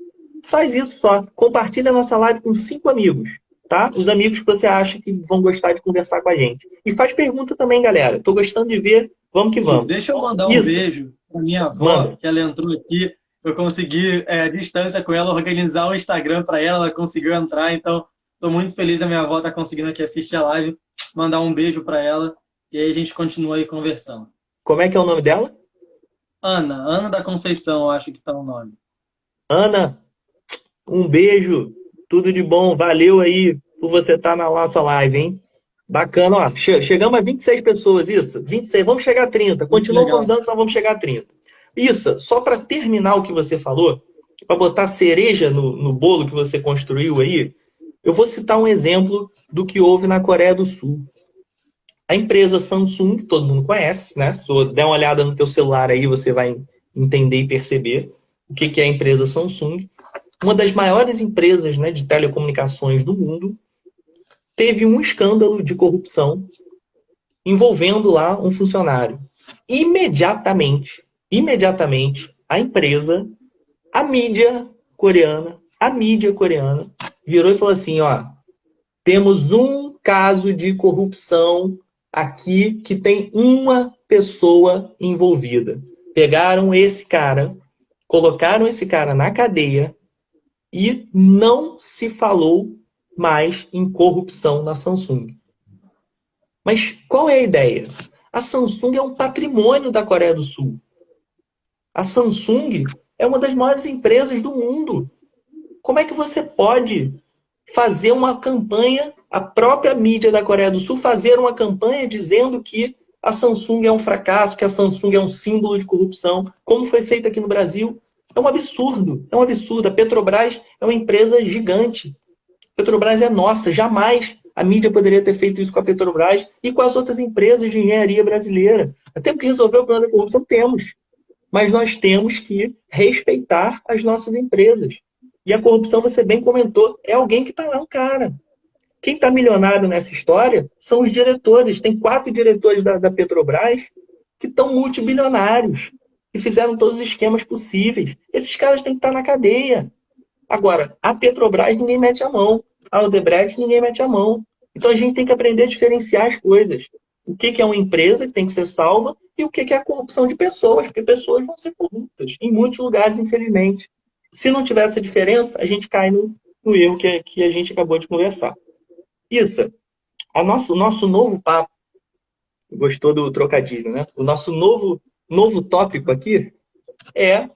Faz isso só. Compartilha a nossa live com 5 amigos. Tá? Os amigos que você acha que vão gostar de conversar com a gente. E faz pergunta também, galera. Tô gostando de ver. Vamos que vamos. Deixa eu mandar um beijo pra minha avó, que ela entrou aqui. Eu consegui, à distância com ela, organizar o Instagram para ela. Ela conseguiu entrar, então tô muito feliz da minha avó estar conseguindo aqui assistir a live. Mandar um beijo para ela. E aí a gente continua aí conversando. Como é que é o nome dela? Ana da Conceição, eu acho que tá o nome. Ana, um beijo. Tudo de bom. Valeu aí por você estar na nossa live, hein? Bacana, ó. Chegamos a 26 pessoas, isso? 26, vamos chegar a 30. Continua convidando que nós vamos chegar a 30. Isso, só para terminar o que você falou, para botar cereja no bolo que você construiu aí, eu vou citar um exemplo do que houve na Coreia do Sul. A empresa Samsung, todo mundo conhece, né? Se der uma olhada no teu celular aí, você vai entender e perceber o que é a empresa Samsung. Uma das maiores empresas, né, de telecomunicações do mundo, teve um escândalo de corrupção envolvendo lá um funcionário. Imediatamente, a empresa, a mídia coreana, virou e falou assim, ó, temos um caso de corrupção aqui que tem uma pessoa envolvida. Pegaram esse cara, colocaram esse cara na cadeia e não se falou mais em corrupção na Samsung. Mas qual é a ideia? A Samsung é um patrimônio da Coreia do Sul. A Samsung é uma das maiores empresas do mundo. Como é que você pode fazer uma campanha, a própria mídia da Coreia do Sul fazer uma campanha dizendo que a Samsung é um fracasso, que a Samsung é um símbolo de corrupção, como foi feito aqui no Brasil? É um absurdo, é um absurdo. A Petrobras é uma empresa gigante. A Petrobras é nossa, jamais a mídia poderia ter feito isso com a Petrobras e com as outras empresas de engenharia brasileira. Temos que resolver o problema da corrupção? Temos. Mas nós temos que respeitar as nossas empresas. E a corrupção, você bem comentou, é alguém que está lá, um cara. Quem está milionário nessa história são os diretores. Tem 4 diretores da Petrobras que estão multibilionários, que fizeram todos os esquemas possíveis. Esses caras têm que estar na cadeia. Agora, a Petrobras ninguém mete a mão. A Odebrecht ninguém mete a mão. Então a gente tem que aprender a diferenciar as coisas. O que é uma empresa que tem que ser salva e o que é a corrupção de pessoas, porque pessoas vão ser corruptas em muitos lugares, infelizmente. Se não tiver essa diferença, a gente cai no erro que a gente acabou de conversar. Isso. O nosso novo papo, gostou do trocadilho, né? O nosso novo tópico aqui é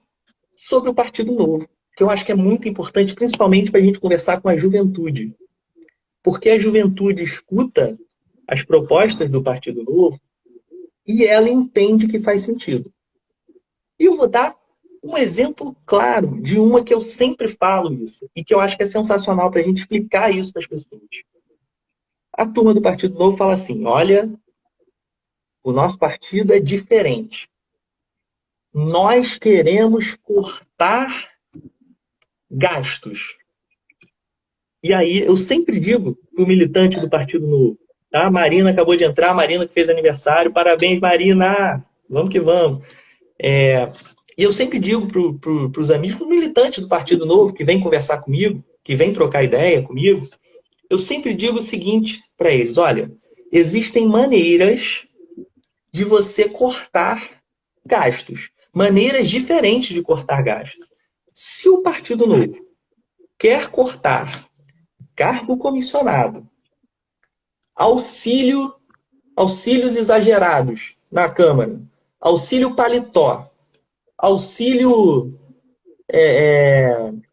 sobre o Partido Novo, que eu acho que é muito importante, principalmente para a gente conversar com a juventude. Porque a juventude escuta as propostas do Partido Novo e ela entende que faz sentido. E eu vou dar um exemplo claro de uma que eu sempre falo isso e que eu acho que é sensacional para a gente explicar isso para as pessoas. A turma do Partido Novo fala assim, olha, o nosso partido é diferente. Nós queremos cortar gastos. E aí, eu sempre digo para o militante do Partido Novo, tá? A Marina acabou de entrar, a Marina que fez aniversário, parabéns, Marina! Vamos que vamos! E eu sempre digo para os amigos, para o militante do Partido Novo, que vem conversar comigo, que vem trocar ideia comigo, eu sempre digo o seguinte para eles, olha, existem maneiras de você cortar gastos, maneiras diferentes de cortar gastos. Se o Partido Novo quer cortar cargo comissionado, auxílios exagerados na Câmara, auxílio paletó, auxílio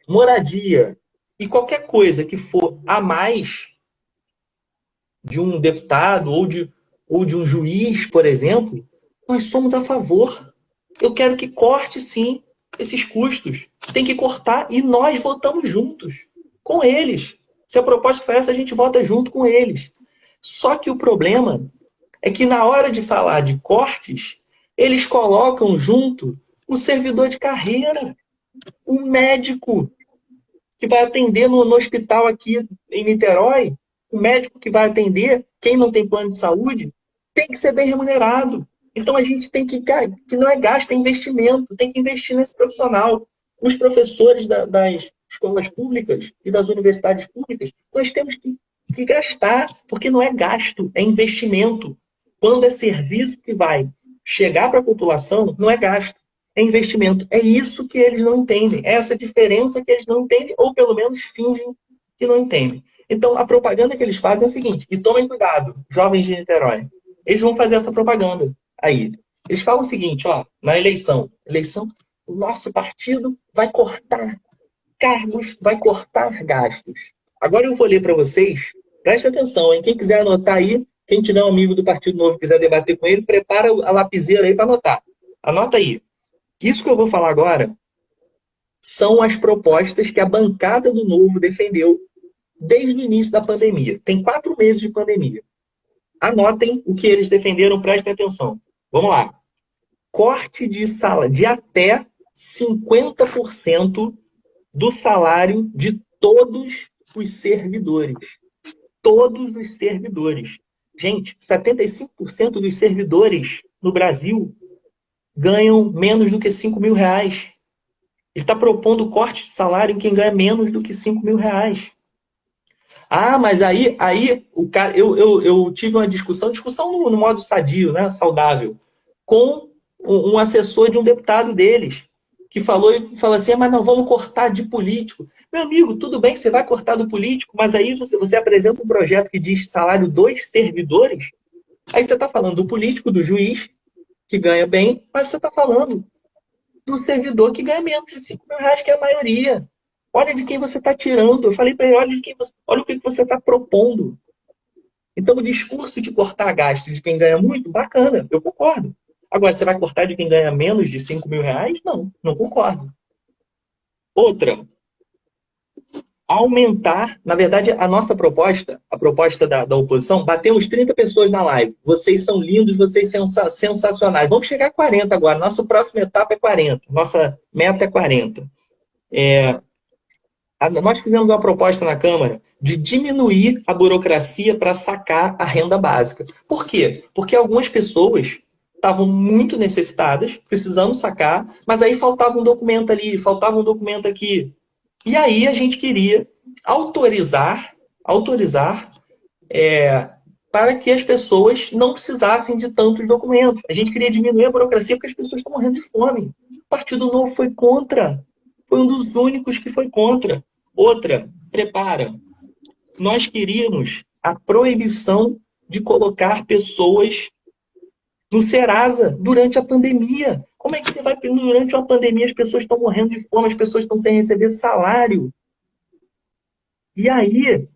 moradia e qualquer coisa que for a mais de um deputado ou de um juiz, por exemplo, nós somos a favor. Eu quero que corte, sim, esses custos. Tem que cortar e nós votamos juntos com eles. Se a proposta for essa, a gente vota junto com eles. Só que o problema é que na hora de falar de cortes, eles colocam junto o servidor de carreira, o médico que vai atender no hospital aqui em Niterói, o médico que vai atender quem não tem plano de saúde, tem que ser bem remunerado. Então a gente tem que não é gasto, é investimento, tem que investir nesse profissional. Os professores das escolas públicas e das universidades públicas, nós temos que gastar, porque não é gasto, é investimento. Quando é serviço que vai chegar para a população, não é gasto, é investimento. É isso que eles não entendem, é essa diferença que eles não entendem, ou pelo menos fingem que não entendem. Então, a propaganda que eles fazem é o seguinte, e tomem cuidado, jovens de Niterói, eles vão fazer essa propaganda aí. Eles falam o seguinte, ó, na eleição, o nosso partido vai cortar cargos, vai cortar gastos. Agora eu vou ler para vocês, presta atenção, hein? Quem quiser anotar aí, quem tiver um amigo do Partido Novo e quiser debater com ele, prepara a lapiseira aí para anotar. Anota aí. Isso que eu vou falar agora são as propostas que a bancada do Novo defendeu desde o início da pandemia. Tem 4 meses de pandemia. Anotem o que eles defenderam, prestem atenção. Vamos lá. Corte de salário de até 50% do salário de todos os servidores. Todos os servidores. Gente, 75% dos servidores no Brasil ganham menos do que 5 mil reais. Ele está propondo corte de salário em quem ganha menos do que 5 mil reais. Ah, mas aí o cara, eu tive uma discussão no modo sadio, né, saudável, com um assessor de um deputado deles, que falou assim, mas não vamos cortar de político. Meu amigo, tudo bem que você vai cortar do político, mas aí você apresenta um projeto que diz salário dos servidores, aí você está falando do político, do juiz, que ganha bem, mas você está falando do servidor que ganha menos de 5 mil reais, que é a maioria. Olha de quem você está tirando. Eu falei para ele, olha o que você está propondo. Então, o discurso de cortar gasto de quem ganha muito, bacana, eu concordo. Agora, você vai cortar de quem ganha menos de 5 mil reais? Não concordo. Outra, aumentar, na verdade, a nossa proposta, a proposta da oposição, batemos 30 pessoas na live. Vocês são lindos, vocês são sensacionais. Vamos chegar a 40 agora. Nossa próxima etapa é 40. Nossa meta é 40. Nós fizemos uma proposta na Câmara de diminuir a burocracia para sacar a renda básica. Por quê? Porque algumas pessoas estavam muito necessitadas, precisando sacar, mas aí faltava um documento ali, faltava um documento aqui. E aí a gente queria autorizar para que as pessoas não precisassem de tantos documentos. A gente queria diminuir a burocracia porque as pessoas estão morrendo de fome. O Partido Novo foi contra. Foi um dos únicos que foi contra. Outra, prepara. Nós queríamos a proibição de colocar pessoas no Serasa durante a pandemia. Como é que você vai, durante uma pandemia, as pessoas estão morrendo de fome, as pessoas estão sem receber salário? E aí,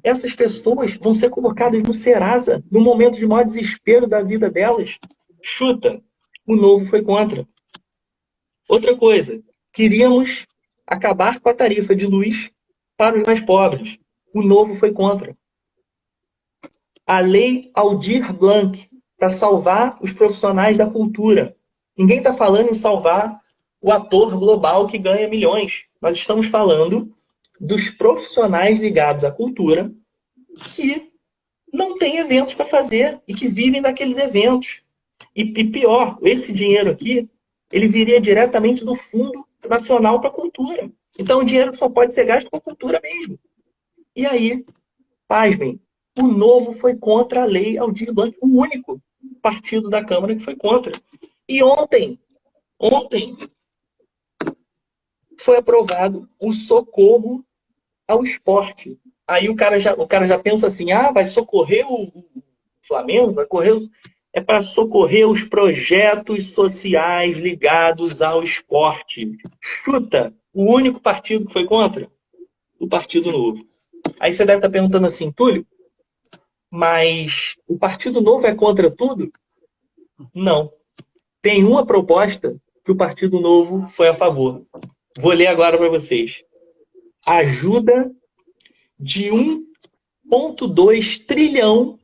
essas pessoas vão ser colocadas no Serasa no momento de maior desespero da vida delas? Chuta, o Novo foi contra. Outra coisa, queríamos acabar com a tarifa de luz para os mais pobres. O Novo foi contra. A lei Aldir Blanc, para salvar os profissionais da cultura. Ninguém está falando em salvar o ator global que ganha milhões. Nós estamos falando dos profissionais ligados à cultura que não têm eventos para fazer e que vivem daqueles eventos. E pior, esse dinheiro aqui, ele viria diretamente do Fundo Nacional para a Cultura. Então, o dinheiro só pode ser gasto com a cultura mesmo. E aí, pasmem, o Novo foi contra a lei Aldir Blanc, o único partido da Câmara que foi contra. E ontem, foi aprovado o socorro ao esporte. Aí o cara já pensa assim, vai socorrer o Flamengo, vai correr é para socorrer os projetos sociais ligados ao esporte. Chuta, o único partido que foi contra? O Partido Novo. Aí você deve estar perguntando assim, Túlio, mas o Partido Novo é contra tudo? Não. Tem uma proposta que o Partido Novo foi a favor. Vou ler agora para vocês. Ajuda de 1,2 trilhão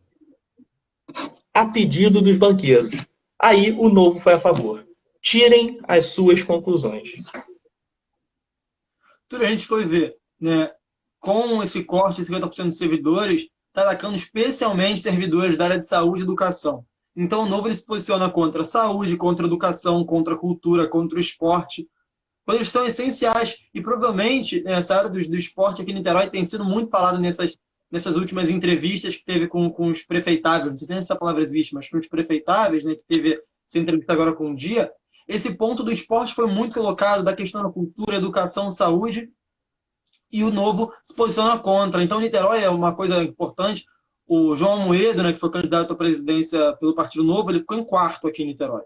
a pedido dos banqueiros. Aí o Novo foi a favor. Tirem as suas conclusões. Tudo a gente foi ver, né? Com esse corte de 50% de servidores, está atacando especialmente servidores da área de saúde e educação. Então o Novo ele se posiciona contra a saúde, contra a educação, contra a cultura, contra o esporte, coisas que são essenciais. E provavelmente essa área do esporte aqui em Niterói tem sido muito falada nessas últimas entrevistas que teve com os prefeitáveis, não sei se essa palavra existe, mas com os prefeitáveis, né, que teve essa entrevista agora com o Dia. Esse ponto do esporte foi muito colocado, da questão da cultura, educação, saúde, e o Novo se posiciona contra. Então, Niterói é uma coisa importante. O João Amoedo, né, que foi candidato à presidência pelo Partido Novo, ele ficou em quarto aqui em Niterói.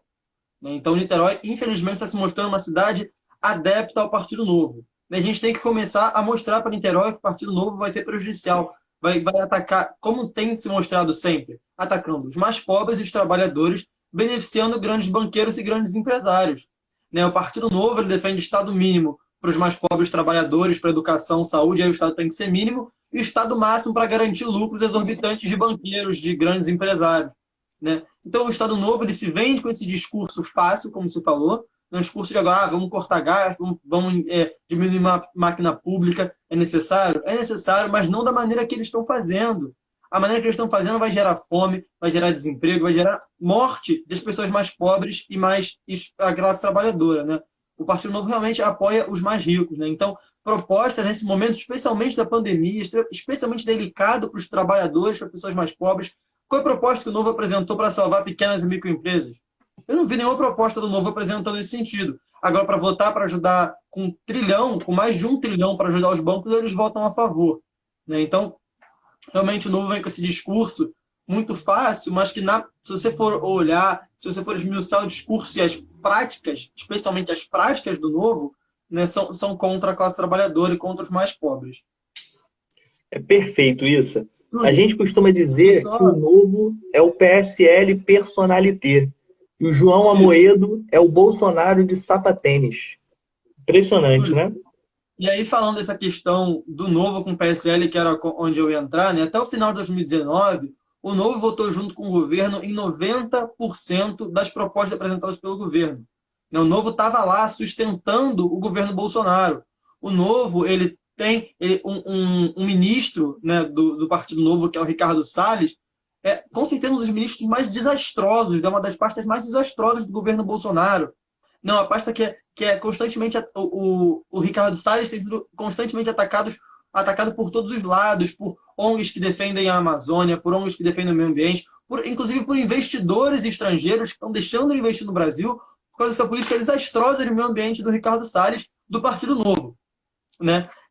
Então, Niterói, infelizmente, está se mostrando uma cidade adepta ao Partido Novo. A gente tem que começar a mostrar para Niterói que o Partido Novo vai ser prejudicial, vai atacar, como tem se mostrado sempre, atacando os mais pobres e os trabalhadores, beneficiando grandes banqueiros e grandes empresários. O Partido Novo ele defende Estado mínimo para os mais pobres trabalhadores, para educação, saúde, aí o Estado tem que ser mínimo, e o Estado máximo para garantir lucros exorbitantes de banqueiros, de grandes empresários. Então, o Estado Novo ele se vende com esse discurso fácil, como você falou, um discurso de agora, vamos cortar gastos, vamos diminuir a máquina pública, é necessário? É necessário, mas não da maneira que eles estão fazendo. A maneira que eles estão fazendo vai gerar fome, vai gerar desemprego, vai gerar morte das pessoas mais pobres e mais a classe trabalhadora. O Partido Novo realmente apoia os mais ricos. Então, proposta nesse momento, especialmente da pandemia, especialmente delicado para os trabalhadores, para as pessoas mais pobres. Qual é a proposta que o Novo apresentou para salvar pequenas e microempresas? Eu não vi nenhuma proposta do Novo apresentando nesse sentido. Agora, para votar, para ajudar com 1 trilhão, com mais de 1 trilhão para ajudar os bancos, eles votam a favor. Então, realmente o Novo vem com esse discurso muito fácil, mas que se você for olhar, se você for esmiuçar o discurso e as práticas, especialmente as práticas do Novo, são contra a classe trabalhadora e contra os mais pobres. É perfeito isso. A gente costuma dizer que o Novo é o PSL personalité. E o João Amoedo é o Bolsonaro de sapatênis. Impressionante, né? E aí, falando dessa questão do Novo com o PSL, que era onde eu ia entrar, até o final de 2019, o Novo votou junto com o governo em 90% das propostas apresentadas pelo governo. O Novo estava lá sustentando o governo Bolsonaro. O Novo ele tem um ministro do Partido Novo, que é o Ricardo Salles, com certeza um dos ministros mais desastrosos, uma das pastas mais desastrosas do governo Bolsonaro. A pasta que é constantemente... O Ricardo Salles tem sido constantemente atacado por todos os lados, por ONGs que defendem a Amazônia, por ONGs que defendem o meio ambiente, inclusive por investidores estrangeiros que estão deixando de investir no Brasil por causa dessa política desastrosa de meio ambiente do Ricardo Salles, do Partido Novo.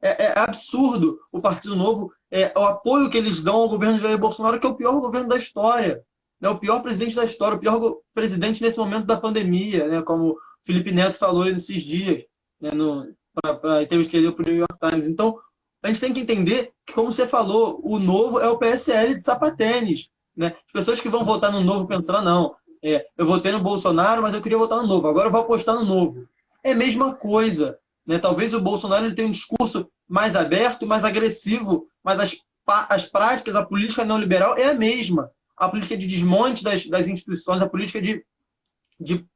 É absurdo o Partido Novo, o apoio que eles dão ao governo de Jair Bolsonaro, que é o pior governo da história. O pior presidente da história, o pior presidente nesse momento da pandemia, como o Felipe Neto falou nesses dias, para a entrevista que ele deu para o New York Times. Então, a gente tem que entender que, como você falou, o Novo é o PSL de sapatênis. As pessoas que vão votar no Novo pensando, não, eu votei no Bolsonaro, mas eu queria votar no Novo, agora eu vou apostar no Novo. É a mesma coisa. Talvez o Bolsonaro ele tenha um discurso mais aberto, mais agressivo, mas as práticas, a política neoliberal é a mesma. A política de desmonte das instituições, a política de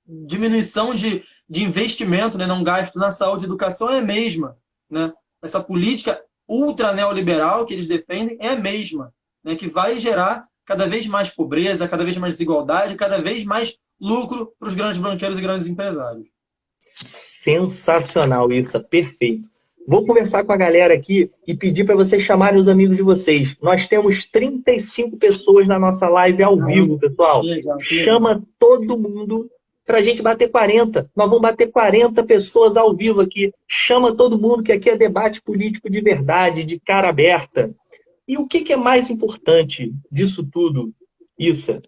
diminuição de investimento, não gasto na saúde e educação é a mesma. Essa política ultra neoliberal que eles defendem é a mesma, que vai gerar cada vez mais pobreza, cada vez mais desigualdade, cada vez mais lucro para os grandes banqueiros e grandes empresários. Sensacional isso, perfeito. Vou conversar com a galera aqui e pedir para vocês chamarem os amigos de vocês. Nós temos 35 pessoas na nossa live ao vivo, pessoal. Chama todo mundo para a gente bater 40. Nós vamos bater 40 pessoas ao vivo aqui. Chama todo mundo, que aqui é debate político de verdade, de cara aberta. E o que é mais importante disso tudo, Issa?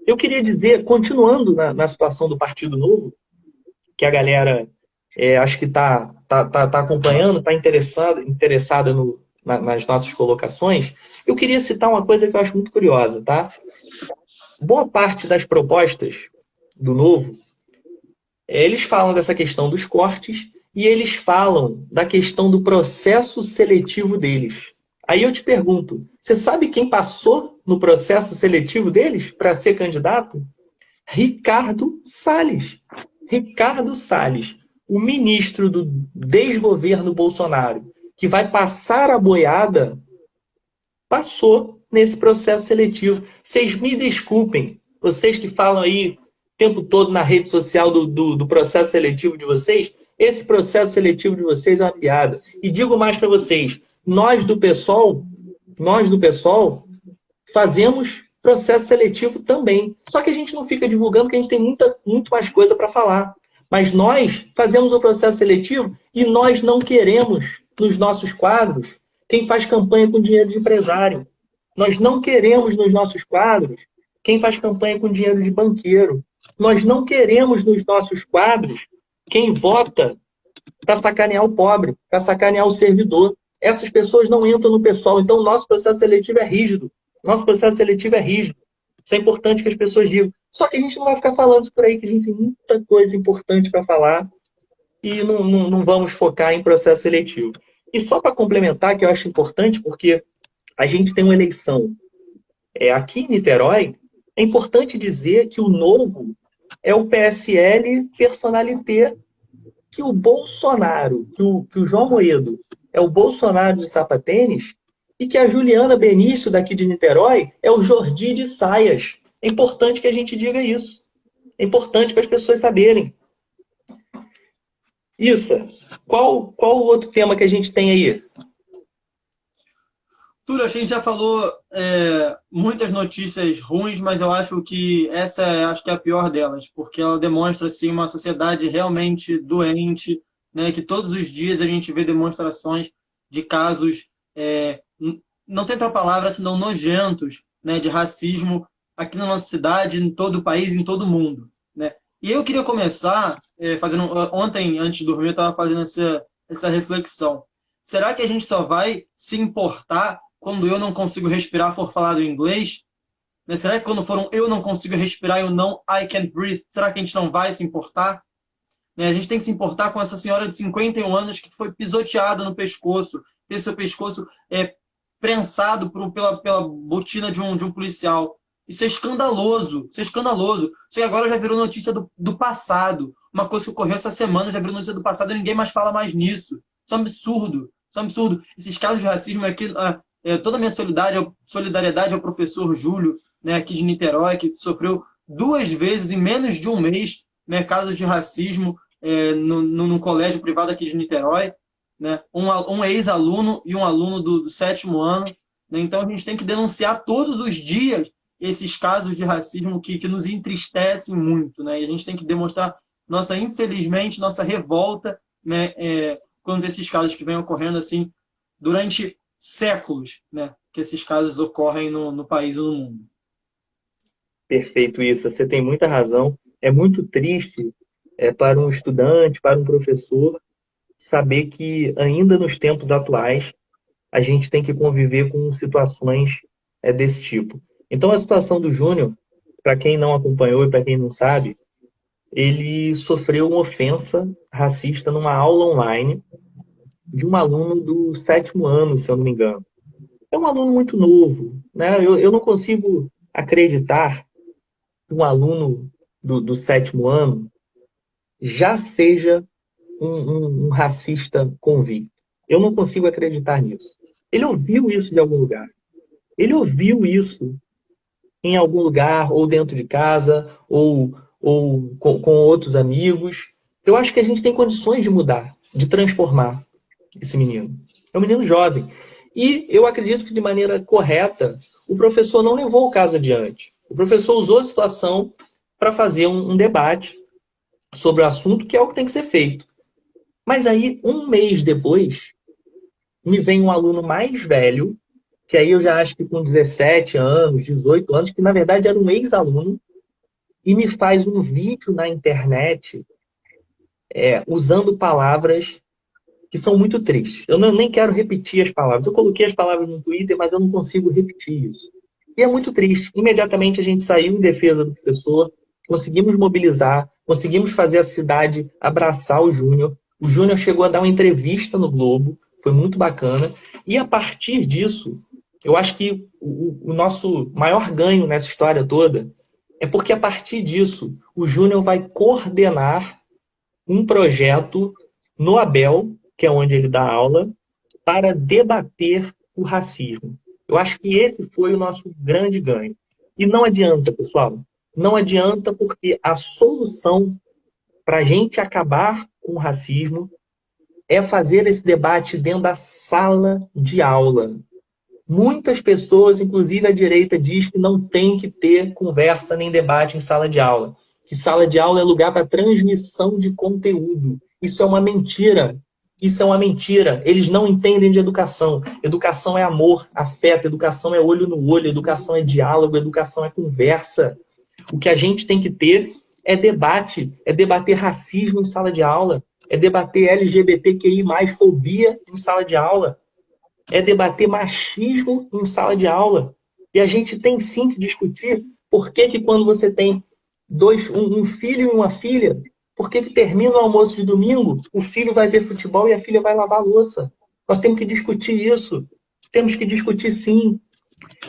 Eu queria dizer, continuando na situação do Partido Novo, que a galera acho que está acompanhando, está interessada nas nossas colocações, eu queria citar uma coisa que eu acho muito curiosa, tá? Boa parte das propostas do Novo, eles falam dessa questão dos cortes e eles falam da questão do processo seletivo deles. Aí eu te pergunto, você sabe quem passou no processo seletivo deles para ser candidato? Ricardo Salles. Ricardo Salles, o ministro do desgoverno Bolsonaro, que vai passar a boiada, passou nesse processo seletivo. Vocês me desculpem, vocês que falam aí o tempo todo na rede social do processo seletivo de vocês, esse processo seletivo de vocês é uma piada. E digo mais para vocês, nós do PSOL fazemos processo seletivo também. Só que a gente não fica divulgando, porque a gente tem muito mais coisa para falar. Mas nós fazemos o processo seletivo e nós não queremos, nos nossos quadros, quem faz campanha com dinheiro de empresário. Nós não queremos nos nossos quadros quem faz campanha com dinheiro de banqueiro. Nós não queremos nos nossos quadros quem vota para sacanear o pobre, para sacanear o servidor. Essas pessoas não entram no PSOL. Então, o nosso processo seletivo é rígido. Nosso processo seletivo é rígido. Isso é importante que as pessoas digam. Só que a gente não vai ficar falando isso por aí, que a gente tem muita coisa importante para falar e não vamos focar em processo seletivo. E só para complementar, que eu acho importante, porque a gente tem uma eleição aqui em Niterói, é importante dizer que o Novo é o PSL personalité, que o Bolsonaro, que o João Moedo é o Bolsonaro de sapatênis, e que a Juliana Benício, daqui de Niterói, é o Jordi de saias. É importante que a gente diga isso. É importante para as pessoas saberem. Issa, qual o outro tema que a gente tem aí? Túlio, a gente já falou muitas notícias ruins, mas eu acho que essa acho que é a pior delas, porque ela demonstra assim, uma sociedade realmente doente, né, que todos os dias a gente vê demonstrações de casos, não tem outra palavra senão nojentos, né, de racismo aqui na nossa cidade, em todo o país, em todo o mundo, né? E eu queria começar ontem, antes de dormir, eu estava fazendo essa reflexão. Será que a gente só vai se importar quando eu não consigo respirar for falado em inglês? Né? Será que quando for um eu não consigo respirar e o não I can't breathe, será que a gente não vai se importar? Né? A gente tem que se importar com essa senhora de 51 anos que foi pisoteada no pescoço, teve seu pescoço prensado pela botina de um policial. Isso é escandaloso, isso é escandaloso. Isso agora já virou notícia do passado. Uma coisa que ocorreu essa semana já virou notícia do passado e ninguém mais fala mais nisso. Isso é um absurdo. Isso é um absurdo. Esses casos de racismo aqui, toda a minha solidariedade ao professor Júlio, né, aqui de Niterói, que sofreu 2 vezes em menos de um mês, né, casos de racismo no colégio privado aqui de Niterói, né, um ex-aluno e um aluno do 7º ano. Né, então a gente tem que denunciar todos os dias esses casos de racismo que nos entristecem muito, né, e a gente tem que demonstrar infelizmente, nossa revolta, né, quando esses casos que vêm ocorrendo assim durante séculos, né, que esses casos ocorrem no país ou no mundo. Perfeito, isso. Você tem muita razão. É muito triste para um estudante, para um professor, saber que ainda nos tempos atuais a gente tem que conviver com situações desse tipo. Então, a situação do Júnior, para quem não acompanhou e para quem não sabe, ele sofreu uma ofensa racista numa aula online de um aluno do 7º ano, se eu não me engano. É um aluno muito novo, né? Eu não consigo acreditar que um aluno do 7º ano já seja um racista convicto. Eu não consigo acreditar nisso. Ele ouviu isso de algum lugar. Ele ouviu isso em algum lugar, ou dentro de casa, ou com outros amigos. Eu acho que a gente tem condições de mudar, de transformar esse menino. É um menino jovem. E eu acredito que, de maneira correta, o professor não levou o caso adiante. O professor usou a situação para fazer um debate sobre o assunto, que é o que tem que ser feito. Mas aí, um mês depois, me vem um aluno mais velho, que aí eu já acho que com 17 anos, 18 anos, que na verdade era um ex-aluno, e me faz um vídeo na internet usando palavras que são muito tristes. Eu nem quero repetir as palavras. Eu coloquei as palavras no Twitter, mas eu não consigo repetir isso. E é muito triste. Imediatamente a gente saiu em defesa do professor, conseguimos mobilizar, conseguimos fazer a cidade abraçar o Júnior. O Júnior chegou a dar uma entrevista no Globo, foi muito bacana. E a partir disso, eu acho que o nosso maior ganho nessa história toda é porque a partir disso, o Júnior vai coordenar um projeto no Abel, que é onde ele dá aula, para debater o racismo. Eu acho que esse foi o nosso grande ganho. E não adianta, pessoal. Não adianta porque a solução para a gente acabar com o racismo é fazer esse debate dentro da sala de aula. Muitas pessoas, inclusive a direita, diz que não tem que ter conversa nem debate em sala de aula. Que sala de aula é lugar para transmissão de conteúdo. Isso é uma mentira. Isso é uma mentira. Eles não entendem de educação. Educação é amor, afeto. Educação é olho no olho. Educação é diálogo. Educação é conversa. O que a gente tem que ter é debate. É debater racismo em sala de aula. É debater LGBTQI+, fobia em sala de aula. É debater machismo em sala de aula. E a gente tem sim que discutir por que quando você tem um filho e uma filha, por que termina o almoço de domingo, o filho vai ver futebol e a filha vai lavar a louça. Nós temos que discutir isso. Temos que discutir sim.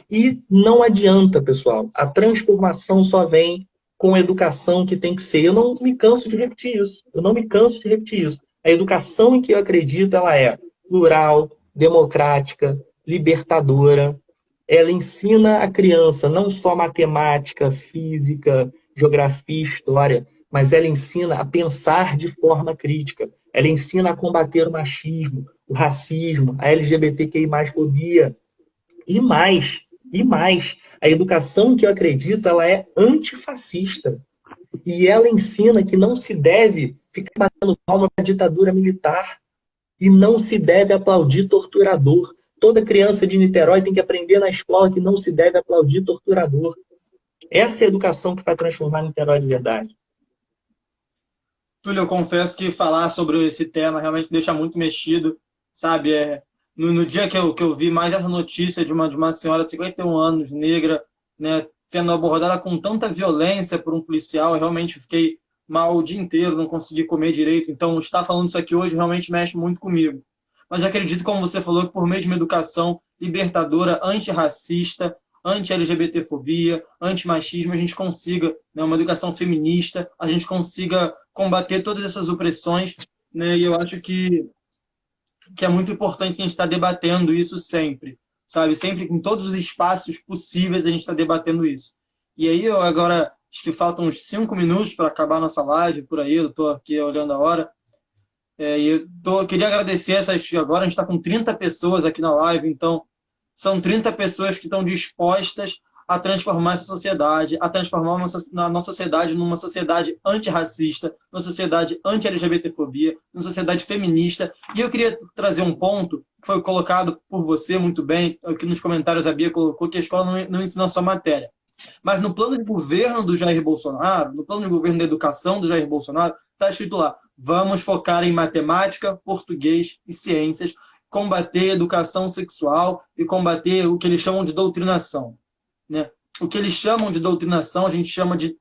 E não adianta, pessoal. A transformação só vem com a educação que tem que ser. Eu não me canso de repetir isso. Eu não me canso de repetir isso. A educação em que eu acredito, ela é plural, democrática, libertadora. Ela ensina a criança não só matemática, física, geografia, história, mas ela ensina a pensar de forma crítica. Ela ensina a combater o machismo, o racismo, a LGBTQI+, fobia. E mais, a educação que eu acredito, ela é antifascista. E ela ensina que não se deve ficar batendo palma para a ditadura militar. E não se deve aplaudir torturador. Toda criança de Niterói tem que aprender na escola que não se deve aplaudir torturador. Essa é a educação que vai transformar Niterói de verdade. Túlio, eu confesso que falar sobre esse tema realmente deixa muito mexido, sabe? No dia que eu vi mais essa notícia de uma senhora de 51 anos, negra, né, sendo abordada com tanta violência por um policial, eu realmente fiquei mal o dia inteiro, não consegui comer direito. Então, estar falando isso aqui hoje realmente mexe muito comigo. Mas eu acredito, como você falou, que por meio de uma educação libertadora, antirracista, anti-LGBTfobia, antimachismo, a gente consiga, né, uma educação feminista, a gente consiga combater todas essas opressões, né, e eu acho que é muito importante que a gente está debatendo isso sempre, sabe? Sempre em todos os espaços possíveis a gente está debatendo isso. E aí, eu agora, acho que faltam uns 5 minutos para acabar a nossa live, por aí, eu estou aqui olhando a hora. Queria agradecer agora a gente está com 30 pessoas aqui na live, então são 30 pessoas que estão dispostas a transformar essa sociedade, a transformar a nossa sociedade numa sociedade antirracista, numa sociedade anti-LGBTfobia, numa sociedade feminista. E eu queria trazer um ponto que foi colocado por você muito bem, aqui nos comentários a Bia colocou, que a escola não ensina só matéria. Mas no plano de governo do Jair Bolsonaro, no plano de governo da educação do Jair Bolsonaro, está escrito lá: vamos focar em matemática, português e ciências, combater educação sexual e combater o que eles chamam de doutrinação. Né? O que eles chamam de doutrinação, a gente chama de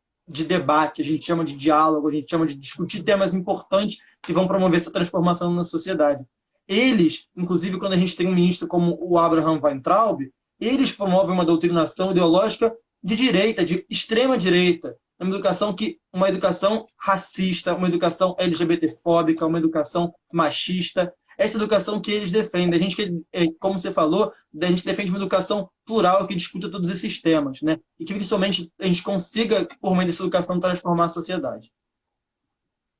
debate, a gente chama de diálogo, a gente chama de discutir temas importantes que vão promover essa transformação na sociedade. Eles, inclusive, quando a gente tem um ministro como o Abraham Weintraub, eles promovem uma doutrinação ideológica de direita, de extrema direita, uma educação racista, uma educação LGBTfóbica, uma educação machista. Essa educação que eles defendem. A gente, como você falou, a gente defende uma educação plural que discuta todos esses temas, né? E que, principalmente, a gente consiga, por meio dessa educação, transformar a sociedade.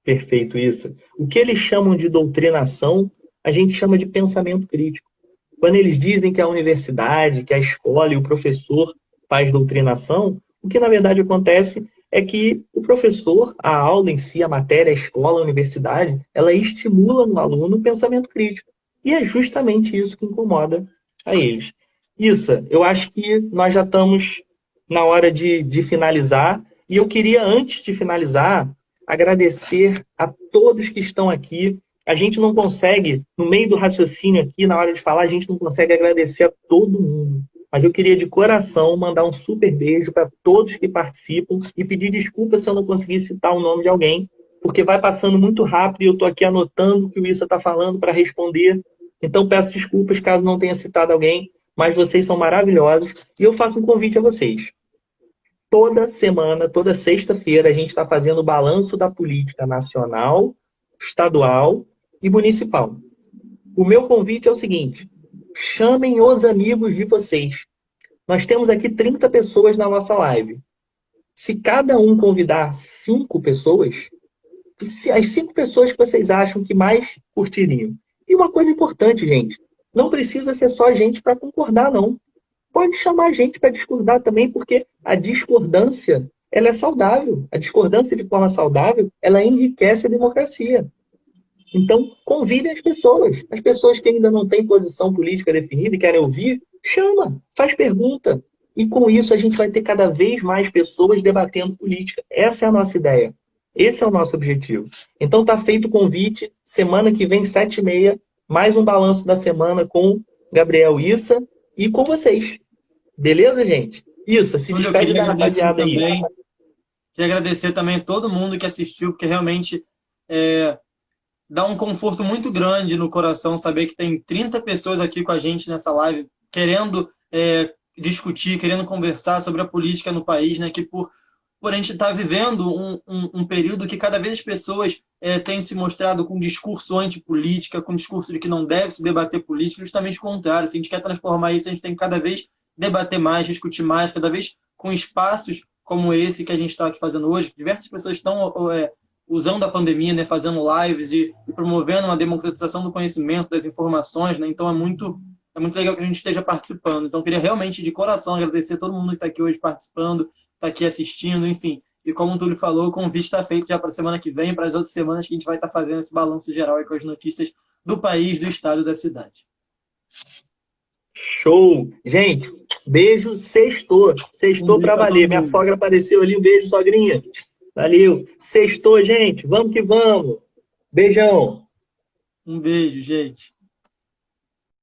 Perfeito isso. O que eles chamam de doutrinação, a gente chama de pensamento crítico. Quando eles dizem que a universidade, que a escola e o professor faz doutrinação, o que, na verdade, acontece é que o professor, a aula em si, a matéria, a escola, a universidade, ela estimula no aluno o pensamento crítico. E é justamente isso que incomoda a eles. Issa, eu acho que nós já estamos na hora de finalizar. E eu queria, antes de finalizar, agradecer a todos que estão aqui. A gente não consegue, no meio do raciocínio aqui, na hora de falar, a gente não consegue agradecer a todo mundo. Mas eu queria de coração mandar um super beijo para todos que participam e pedir desculpa se eu não conseguir citar o nome de alguém, porque vai passando muito rápido e eu estou aqui anotando o que o Issa está falando para responder. Então peço desculpas caso não tenha citado alguém, mas vocês são maravilhosos e eu faço um convite a vocês. Toda semana, toda sexta-feira, a gente está fazendo o balanço da política nacional, estadual e municipal. O meu convite é o seguinte: chamem os amigos de vocês. Nós temos aqui 30 pessoas na nossa live. Se cada um convidar 5 pessoas, as 5 pessoas que vocês acham que mais curtiriam. E uma coisa importante, gente, não precisa ser só gente para concordar, não. Pode chamar gente para discordar também, porque a discordância, ela é saudável. A discordância de forma saudável, ela enriquece a democracia. Então, convide as pessoas que ainda não têm posição política definida e querem ouvir, chama, faz pergunta. E com isso a gente vai ter cada vez mais pessoas debatendo política. Essa é a nossa ideia. Esse é o nosso objetivo. Então tá feito o convite, semana que vem, 7h30, mais um balanço da semana com Gabriel Issa e com vocês. Beleza, gente? Issa, se despede da rapaziada aí. Queria agradecer também a todo mundo que assistiu, porque realmente dá um conforto muito grande no coração saber que tem 30 pessoas aqui com a gente nessa live, querendo discutir, querendo conversar sobre a política no país, né? Que por a gente estar vivendo um período que cada vez as pessoas têm se mostrado com discurso antipolítica, com discurso de que não deve se debater política, justamente o contrário. Se a gente quer transformar isso, a gente tem que cada vez debater mais, discutir mais, cada vez com espaços como esse que a gente está aqui fazendo hoje. Diversas pessoas estão usando a pandemia, né, fazendo lives e promovendo uma democratização do conhecimento, das informações, né? Então é muito legal que a gente esteja participando. Então eu queria realmente, de coração, agradecer a todo mundo que está aqui hoje participando, está aqui assistindo, enfim. E como o Túlio falou, o convite está feito já para a semana que vem, para as outras semanas que a gente vai estar fazendo esse balanço geral aí com as notícias do país, do estado e da cidade. Show! Gente, beijo, sextou. Sextou pra valer. Minha sogra apareceu ali, um beijo, sogrinha. Valeu. Sextou, gente. Vamos que vamos. Beijão. Um beijo, gente.